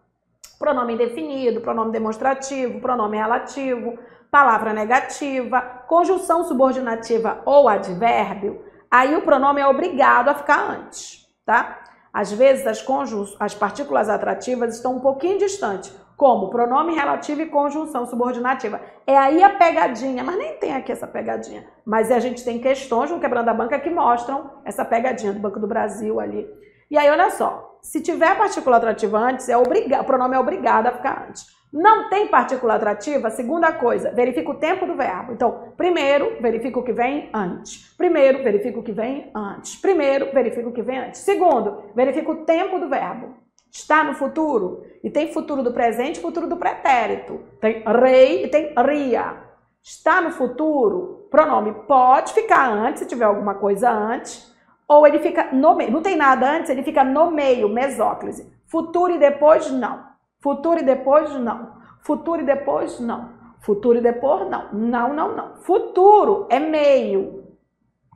pronome indefinido, pronome demonstrativo, pronome relativo, palavra negativa, conjunção subordinativa ou advérbio, aí o pronome é obrigado a ficar antes, tá? Às vezes as partículas atrativas estão um pouquinho distantes, como pronome relativo e conjunção subordinativa. É aí a pegadinha, mas nem tem aqui essa pegadinha. Mas a gente tem questões no Quebrando a Banca que mostram essa pegadinha do Banco do Brasil ali. E aí, olha só, se tiver partícula atrativa antes, o pronome é obrigado a ficar antes. Não tem partícula atrativa? Segunda coisa, verifica o tempo do verbo. Então, primeiro, verifica o que vem antes. Primeiro, verifica o que vem antes. Primeiro, verifica o que vem antes. Segundo, verifica o tempo do verbo. Está no futuro? E tem futuro do presente e futuro do pretérito. Tem rei e tem ria. Está no futuro? Pronome pode ficar antes, se tiver alguma coisa antes. Ou ele fica no meio. Não tem nada antes, ele fica no meio, mesóclise. Futuro e depois, não. Futuro e depois, não. Futuro e depois, não. Futuro e depois, não. Não. Futuro é meio.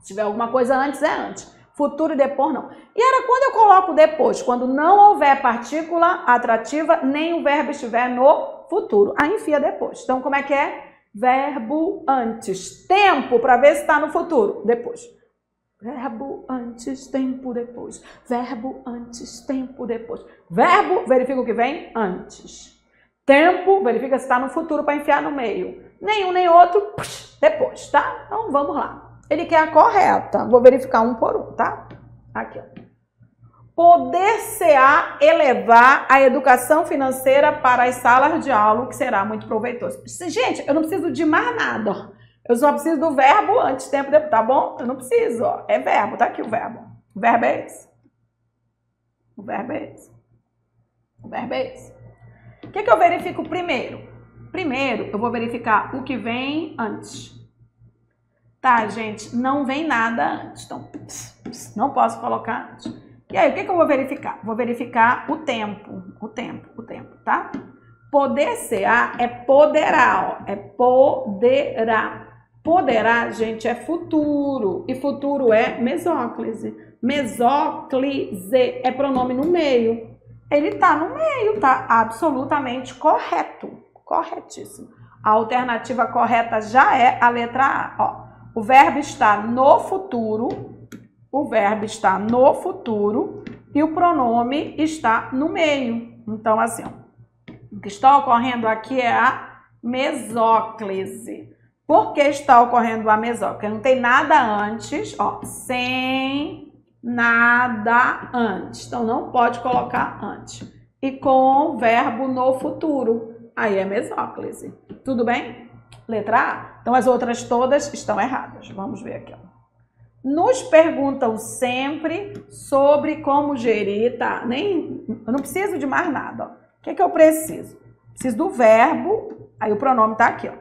Se tiver alguma coisa antes, é antes. Futuro e depois não. E era quando eu coloco depois, quando não houver partícula atrativa, nem o verbo estiver no futuro. Aí enfia depois. Então, como é que é? Verbo antes. Tempo, para ver se está no futuro. Depois. Verbo antes, tempo depois. Verbo antes, tempo depois. Verbo, verifica o que vem antes. Tempo, verifica se está no futuro para enfiar no meio. Nenhum nem outro, depois, tá? Então, vamos lá. Ele quer a correta. Vou verificar um por um, tá? Aqui, ó. Poder-se-á elevar a educação financeira para as salas de aula, o que será muito proveitoso. Gente, eu não preciso de mais nada, ó. Eu só preciso do verbo antes, tempo, depois, tá bom? Eu não preciso, ó. É verbo, tá aqui o verbo. O verbo é esse. O verbo é esse. O verbo é esse. O que eu verifico primeiro? Primeiro, eu vou verificar o que vem antes. Tá, gente? Não vem nada antes. Então, não posso colocar antes. E aí, o que eu vou verificar? Vou verificar o tempo. O tempo, tá? Poder-se-á é poderá, ó. É poderá. Poderá, gente, é futuro. E futuro é mesóclise. Mesóclise é pronome no meio. Ele tá no meio, tá? Absolutamente correto. Corretíssimo. A alternativa correta já é a letra A, ó. O verbo está no futuro, o verbo está no futuro e o pronome está no meio. Então, assim, ó, o que está ocorrendo aqui é a mesóclise. Por que está ocorrendo a mesóclise? Não tem nada antes, ó, sem nada antes. Então, não pode colocar antes. E com verbo no futuro, aí é mesóclise. Tudo bem? Letra A. Então, as outras todas estão erradas. Vamos ver aqui, ó. Nos perguntam sempre sobre como gerir, tá? Eu não preciso de mais nada, ó. O que eu preciso? Preciso do verbo, aí o pronome tá aqui, ó.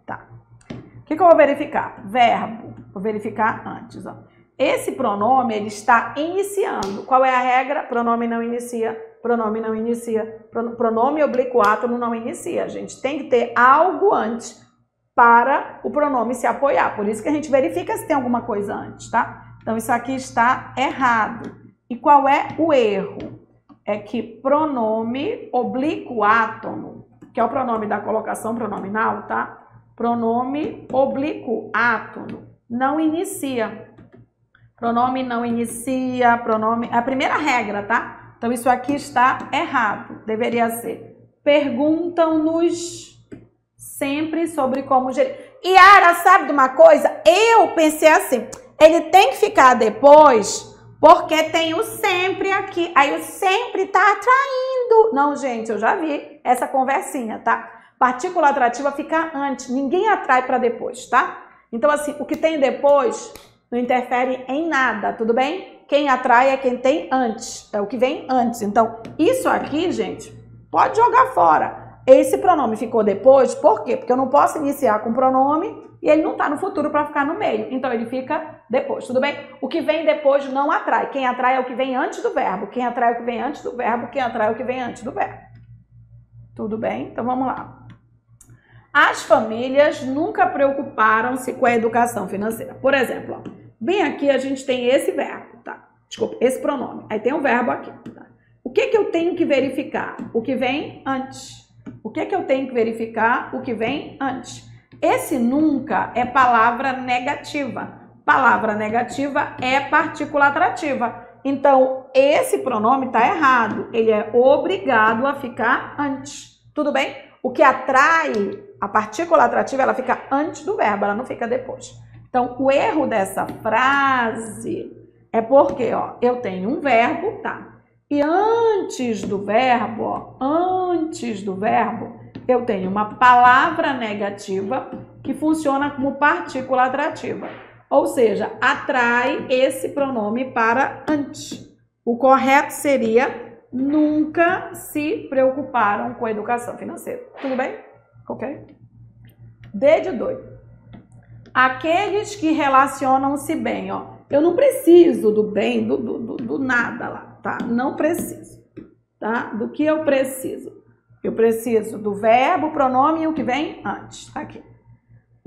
Tá. O que eu vou verificar? Verbo. Vou verificar antes, ó. Esse pronome, ele está iniciando. Qual é a regra? Pronome não inicia. Pronome não inicia. Pronome oblíquo átono não inicia. A gente tem que ter algo antes para o pronome se apoiar. Por isso que a gente verifica se tem alguma coisa antes, tá? Então, isso aqui está errado. E qual é o erro? É que pronome oblíquo átono, que é o pronome da colocação pronominal, tá? Pronome oblíquo átono não inicia. Pronome não inicia, pronome... É a primeira regra, tá? Então, isso aqui está errado. Deveria ser. Perguntam-nos sempre sobre como gerir. Yara, sabe de uma coisa? Eu pensei assim, ele tem que ficar depois, porque tem o sempre aqui. Aí o sempre tá atraindo. Não, gente, eu já vi essa conversinha, tá? Partícula atrativa fica antes. Ninguém atrai para depois, tá? Então, assim, o que tem depois não interfere em nada, tudo bem? Quem atrai é quem tem antes, é o que vem antes. Então, isso aqui, gente, pode jogar fora. Esse pronome ficou depois, por quê? Porque eu não posso iniciar com pronome e ele não está no futuro para ficar no meio. Então, ele fica depois, tudo bem? O que vem depois não atrai. Quem atrai é o que vem antes do verbo. Quem atrai é o que vem antes do verbo. Quem atrai é o que vem antes do verbo. Tudo bem? Então, vamos lá. As famílias nunca preocuparam-se com a educação financeira. Por exemplo, ó, bem aqui a gente tem esse verbo, tá? Desculpa, esse pronome. Aí tem um verbo aqui, tá? O que eu tenho que verificar? O que vem antes. O que eu tenho que verificar? O que vem antes. Esse nunca é palavra negativa. Palavra negativa é partícula atrativa. Então, esse pronome está errado. Ele é obrigado a ficar antes. Tudo bem? O que atrai, a partícula atrativa, ela fica antes do verbo, ela não fica depois. Então, o erro dessa frase é porque, ó, eu tenho um verbo, tá? E antes do verbo, ó, antes do verbo, eu tenho uma palavra negativa que funciona como partícula atrativa. Ou seja, atrai esse pronome para antes. O correto seria: nunca se preocuparam com a educação financeira. Tudo bem? Ok? D de doido. Aqueles que relacionam-se bem, ó. Eu não preciso do bem, do nada lá, tá? Não preciso, tá? Do que eu preciso? Eu preciso do verbo, pronome e o que vem antes, tá aqui.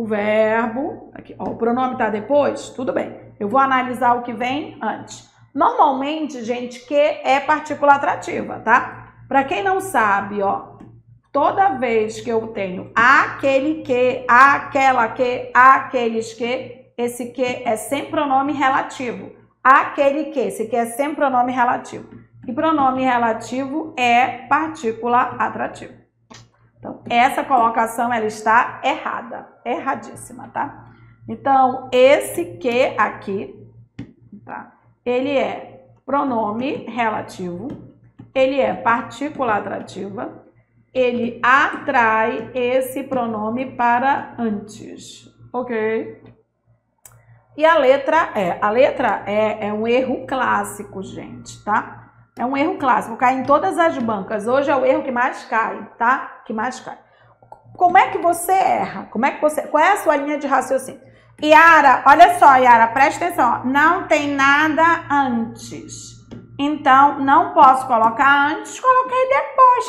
o verbo, aqui, ó, o pronome tá depois, tudo bem. Eu vou analisar o que vem antes. Normalmente, gente, que é partícula atrativa, tá? Para quem não sabe, ó, toda vez que eu tenho aquele que, aquela que, aqueles que, esse que é sempre pronome relativo. Aquele que, esse que é sempre pronome relativo. E pronome relativo é partícula atrativa. Então, essa colocação, ela está errada, erradíssima, tá? Então, esse que aqui, tá? Ele é pronome relativo, ele é partícula atrativa, ele atrai esse pronome para antes, ok? E a letra é um erro clássico, gente, tá? É um erro clássico, cai em todas as bancas. Hoje é o erro que mais cai, tá? Que mais cai. Como é que você erra? Qual é a sua linha de raciocínio? Yara, olha só, Yara, presta atenção. Não tem nada antes. Então, não posso colocar antes, coloquei depois.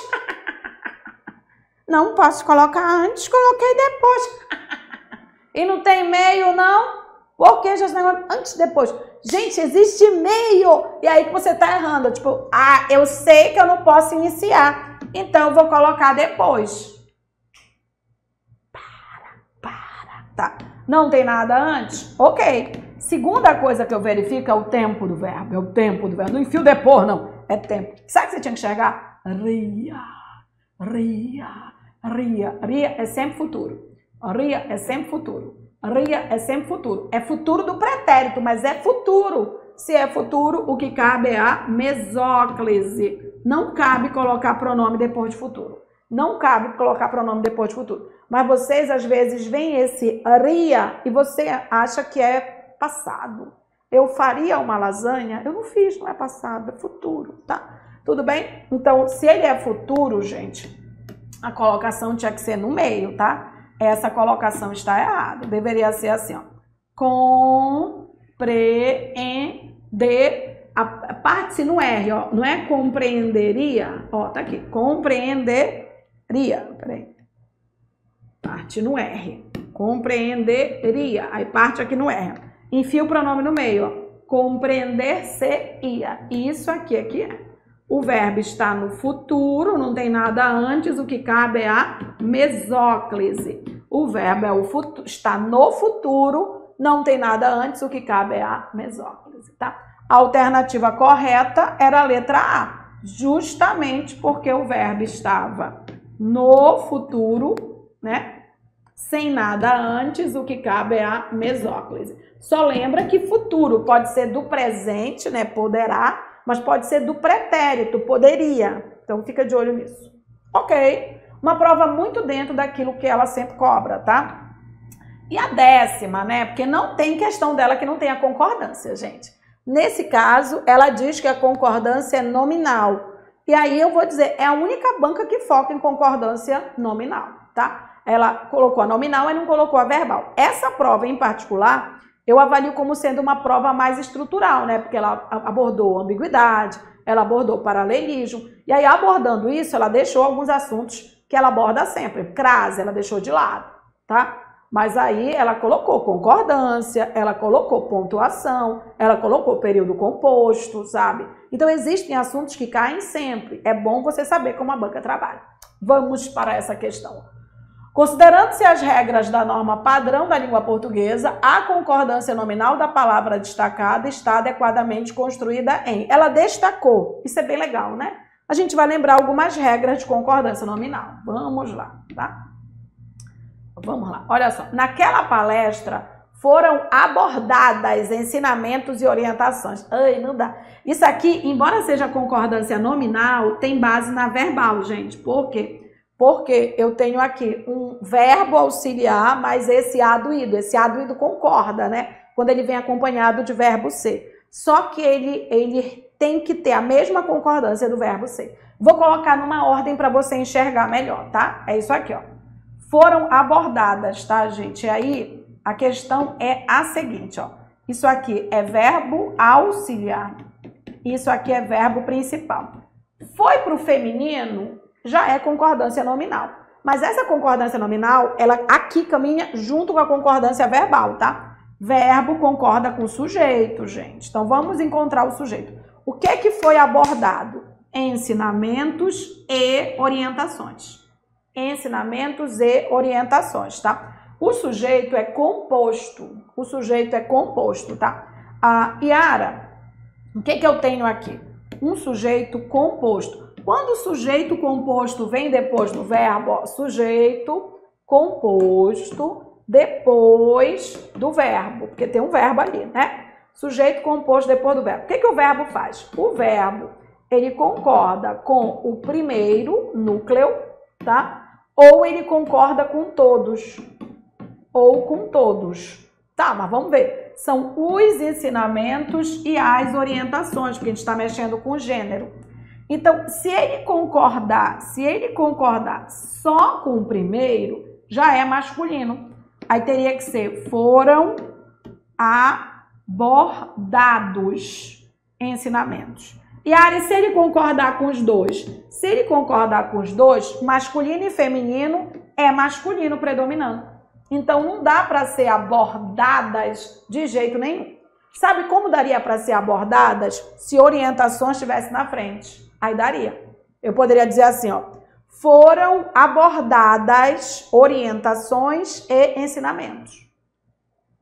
Não posso colocar antes, coloquei depois. E não tem meio, não? Porque já está antes e depois. Gente, existe meio. E aí que você tá errando. Tipo, eu sei que eu não posso iniciar. Então, eu vou colocar depois. Tá. Não tem nada antes? Ok. Segunda coisa que eu verifico é o tempo do verbo. É o tempo do verbo. Não enfio depois, não. É tempo. Sabe que você tinha que chegar? Ria, ria, ria. Ria é sempre futuro. Ria é sempre futuro. Ria é sempre futuro. É futuro do pretérito, mas é futuro. Se é futuro, o que cabe é a mesóclise. Não cabe colocar pronome depois de futuro. Não cabe colocar pronome depois de futuro. Mas vocês, às vezes, veem esse ria e você acha que é passado. Eu faria uma lasanha? Eu não fiz, não é passado, é futuro, tá? Tudo bem? Então, se ele é futuro, gente, a colocação tinha que ser no meio, tá? Essa colocação está errada. Deveria ser assim, ó. Compreender. A parte-se no R, ó. Não é compreenderia? Ó, tá aqui. Compreenderia. Peraí. Parte no R. Compreenderia. Aí parte aqui no R. Enfia o pronome no meio, ó. Compreender-se-ia. Isso aqui é. O verbo está no futuro, não tem nada antes, o que cabe é a mesóclise. O verbo está no futuro, não tem nada antes, o que cabe é a mesóclise, tá? A alternativa correta era a letra A, justamente porque o verbo estava no futuro, né? Sem nada antes, o que cabe é a mesóclise. Só lembra que futuro pode ser do presente, né? Poderá, mas pode ser do pretérito, poderia. Então, fica de olho nisso. Ok. Uma prova muito dentro daquilo que ela sempre cobra, tá? E a 10ª, né? Porque não tem questão dela que não tenha concordância, gente. Nesse caso, ela diz que a concordância é nominal. E aí eu vou dizer, é a única banca que foca em concordância nominal, tá? Ela colocou a nominal e não colocou a verbal. Essa prova em particular, eu avalio como sendo uma prova mais estrutural, né? Porque ela abordou ambiguidade, ela abordou paralelismo, e aí abordando isso, ela deixou alguns assuntos que ela aborda sempre. Crase, ela deixou de lado, tá? Mas aí ela colocou concordância, ela colocou pontuação, ela colocou período composto, sabe? Então existem assuntos que caem sempre. É bom você saber como a banca trabalha. Vamos para essa questão. Considerando-se as regras da norma padrão da língua portuguesa, a concordância nominal da palavra destacada está adequadamente construída em... Ela destacou. Isso é bem legal, né? A gente vai lembrar algumas regras de concordância nominal. Vamos lá, tá? Vamos lá. Olha só. Naquela palestra foram abordadas ensinamentos e orientações. Ai, não dá. Isso aqui, embora seja concordância nominal, tem base na verbal, gente. Por quê? Porque eu tenho aqui um verbo auxiliar, mas esse aduído concorda, né? Quando ele vem acompanhado de verbo ser. Só que ele tem que ter a mesma concordância do verbo ser. Vou colocar numa ordem para você enxergar melhor, tá? É isso aqui, ó. Foram abordadas, tá, gente? E aí, a questão é a seguinte, ó. Isso aqui é verbo auxiliar. Isso aqui é verbo principal. Foi para o feminino... já é concordância nominal. Mas essa concordância nominal, ela aqui caminha junto com a concordância verbal, tá? Verbo concorda com o sujeito, gente. Então, vamos encontrar o sujeito. O que é que foi abordado? Ensinamentos e orientações. Ensinamentos e orientações, tá? O sujeito é composto. O sujeito é composto, tá? Yara, o que eu tenho aqui? Um sujeito composto. Quando o sujeito composto vem depois do verbo, ó, sujeito composto depois do verbo, porque tem um verbo ali, né? Sujeito composto depois do verbo. O que o verbo faz? O verbo, ele concorda com o primeiro núcleo, tá? Ou ele concorda com todos. Ou com todos. Tá, mas vamos ver. São os ensinamentos e as orientações, porque a gente está mexendo com o gênero. Então, se ele concordar só com o primeiro, já é masculino. Aí teria que ser foram abordados ensinamentos. E Ari, se ele concordar com os dois? Se ele concordar com os dois, masculino e feminino é masculino predominando. Então, não dá para ser abordadas de jeito nenhum. Sabe como daria para ser abordadas se orientações estivessem na frente? Aí daria. Eu poderia dizer assim, ó. Foram abordadas orientações e ensinamentos.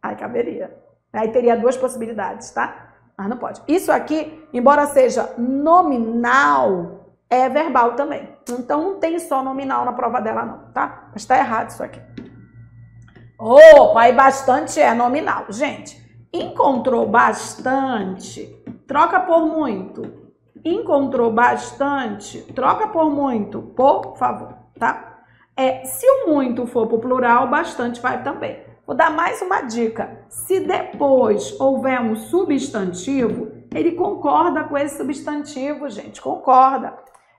Aí caberia. Aí teria duas possibilidades, tá? Mas não pode. Isso aqui, embora seja nominal, é verbal também. Então, não tem só nominal na prova dela, não, tá? Mas tá errado isso aqui. Opa, e bastante é nominal. Gente, encontrou bastante, troca por muito. Encontrou bastante, troca por muito, por favor, tá? Se o muito for pro plural, bastante vai também. Vou dar mais uma dica. Se depois houver um substantivo, ele concorda com esse substantivo, gente, concorda.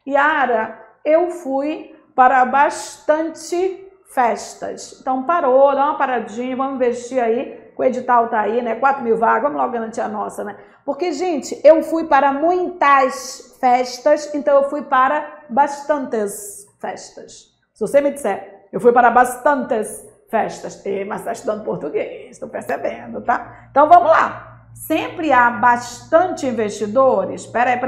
Yara, eu fui para bastante festas. Então parou, dá uma paradinha, vamos investir aí. O edital tá aí, né? 4.000 vagas, vamos logo garantir a nossa, né? Porque, gente, eu fui para muitas festas, então eu fui para bastantes festas. Se você me disser, eu fui para bastantes festas, mas está estudando português, estou percebendo, tá? Então vamos lá. Sempre há bastante investidores. Peraí.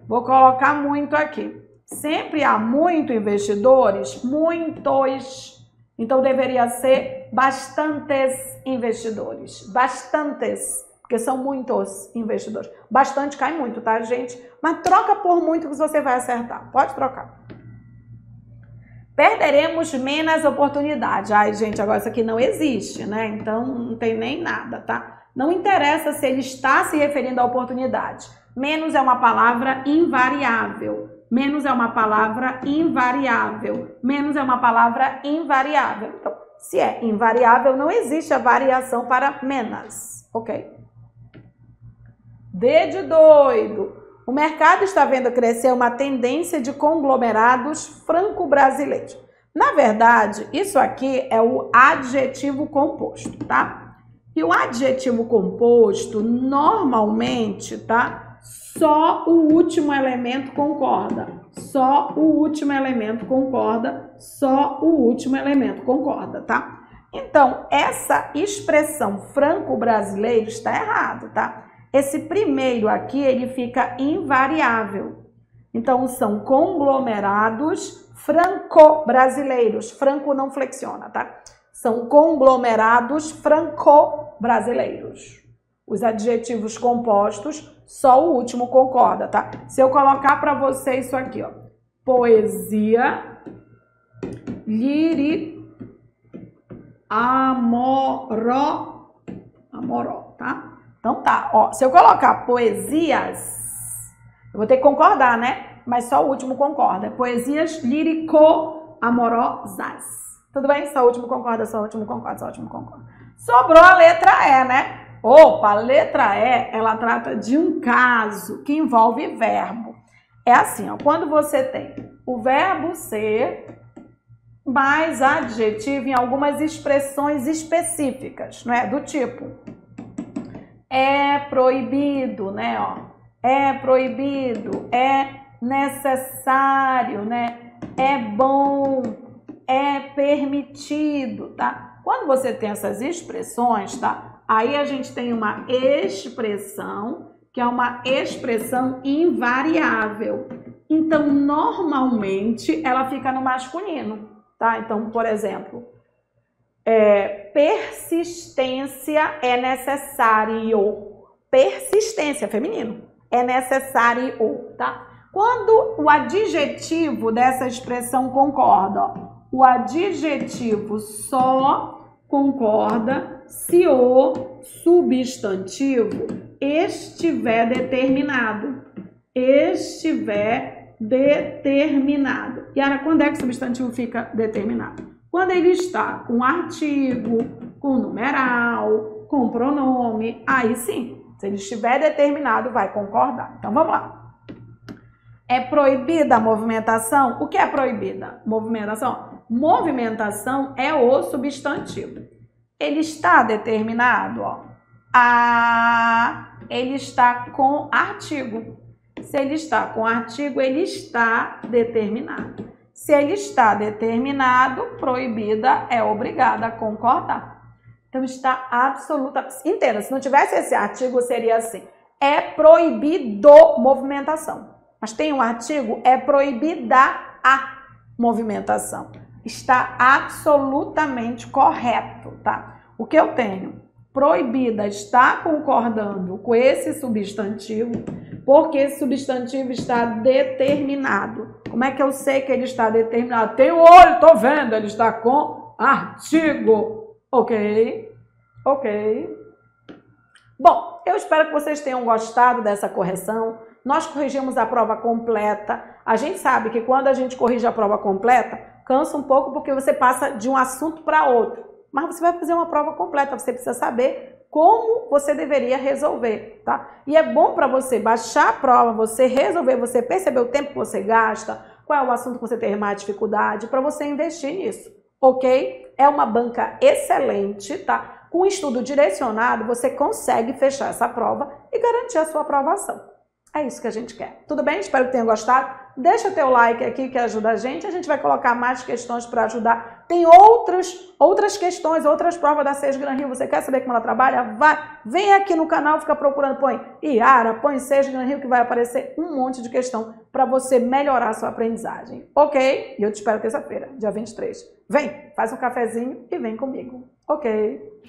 Vou colocar muito aqui. Sempre há muito investidores, muitos. Então deveria ser bastantes investidores. Bastantes, porque são muitos investidores. Bastante cai muito, tá, gente? Mas troca por muito que você vai acertar. Pode trocar. Perderemos menos oportunidades. Ai, gente, agora isso aqui não existe, né? Então não tem nem nada, tá? Não interessa se ele está se referindo à oportunidade. Menos é uma palavra invariável. Menos é uma palavra invariável. Menos é uma palavra invariável. Então, se é invariável, não existe a variação para menos. Ok? D de doido. O mercado está vendo crescer uma tendência de conglomerados franco-brasileiros. Na verdade, isso aqui é o adjetivo composto, tá? E o adjetivo composto, normalmente, tá? Só o último elemento concorda. Só o último elemento concorda. Só o último elemento concorda, tá? Então, essa expressão franco-brasileiro está errado, tá? Esse primeiro aqui, ele fica invariável. Então, são conglomerados franco-brasileiros. Franco não flexiona, tá? São conglomerados franco-brasileiros. Os adjetivos compostos, só o último concorda, tá? Se eu colocar para você isso aqui, ó. Poesia, amoró, tá? Então tá, ó. Se eu colocar poesias, eu vou ter que concordar, né? Mas só o último concorda. Poesias lírico-amorosas. Tudo bem? Só o último concorda, só o último concorda, só o último concorda. Sobrou a letra E, né? Opa, a letra E, ela trata de um caso que envolve verbo. É assim, ó, quando você tem o verbo ser mais adjetivo em algumas expressões específicas, não é? Do tipo, é proibido, né? Ó, é proibido, é necessário, né? É bom, é permitido, tá? Quando você tem essas expressões, tá? Aí a gente tem uma expressão, que é uma expressão invariável. Então, normalmente, ela fica no masculino, tá? Então, por exemplo, persistência é necessário. Persistência, feminino. É necessário, tá? Quando o adjetivo dessa expressão concorda, ó, o adjetivo só concorda se o substantivo estiver determinado. Estiver determinado. Yara, quando é que o substantivo fica determinado? Quando ele está com artigo, com numeral, com pronome, aí sim. Se ele estiver determinado, vai concordar. Então, vamos lá. É proibida a movimentação? O que é proibida? Movimentação? Movimentação é o substantivo. Ele está determinado, ó. Ele está com artigo. Se ele está com artigo, ele está determinado. Se ele está determinado, proibida é obrigada a concordar. Então, está absoluta. Entenda, se não tivesse esse artigo, seria assim. É proibido movimentação. Mas tem um artigo, é proibida a movimentação. Está absolutamente correto, tá? O que eu tenho? Proibida está concordando com esse substantivo, porque esse substantivo está determinado. Como é que eu sei que ele está determinado? Tem o olho, tô vendo, ele está com artigo. Ok? Ok. Bom, eu espero que vocês tenham gostado dessa correção. Nós corrigimos a prova completa. A gente sabe que quando a gente corrige a prova completa, cansa um pouco porque você passa de um assunto para outro. Mas você vai fazer uma prova completa, você precisa saber como você deveria resolver, tá? E é bom para você baixar a prova, você resolver, você perceber o tempo que você gasta, qual é o assunto que você tem mais dificuldade, para você investir nisso, ok? É uma banca excelente, tá? Com estudo direcionado, você consegue fechar essa prova e garantir a sua aprovação. É isso que a gente quer. Tudo bem? Espero que tenham gostado. Deixa teu like aqui que ajuda a gente. A gente vai colocar mais questões para ajudar. Tem outras questões, outras provas da SES Gran Rio. Você quer saber como ela trabalha? Vai, vem aqui no canal, fica procurando, põe Yara, põe SES Gran Rio, que vai aparecer um monte de questão para você melhorar a sua aprendizagem. Ok? E eu te espero terça-feira, dia 23. Vem, faz um cafezinho e vem comigo. Ok?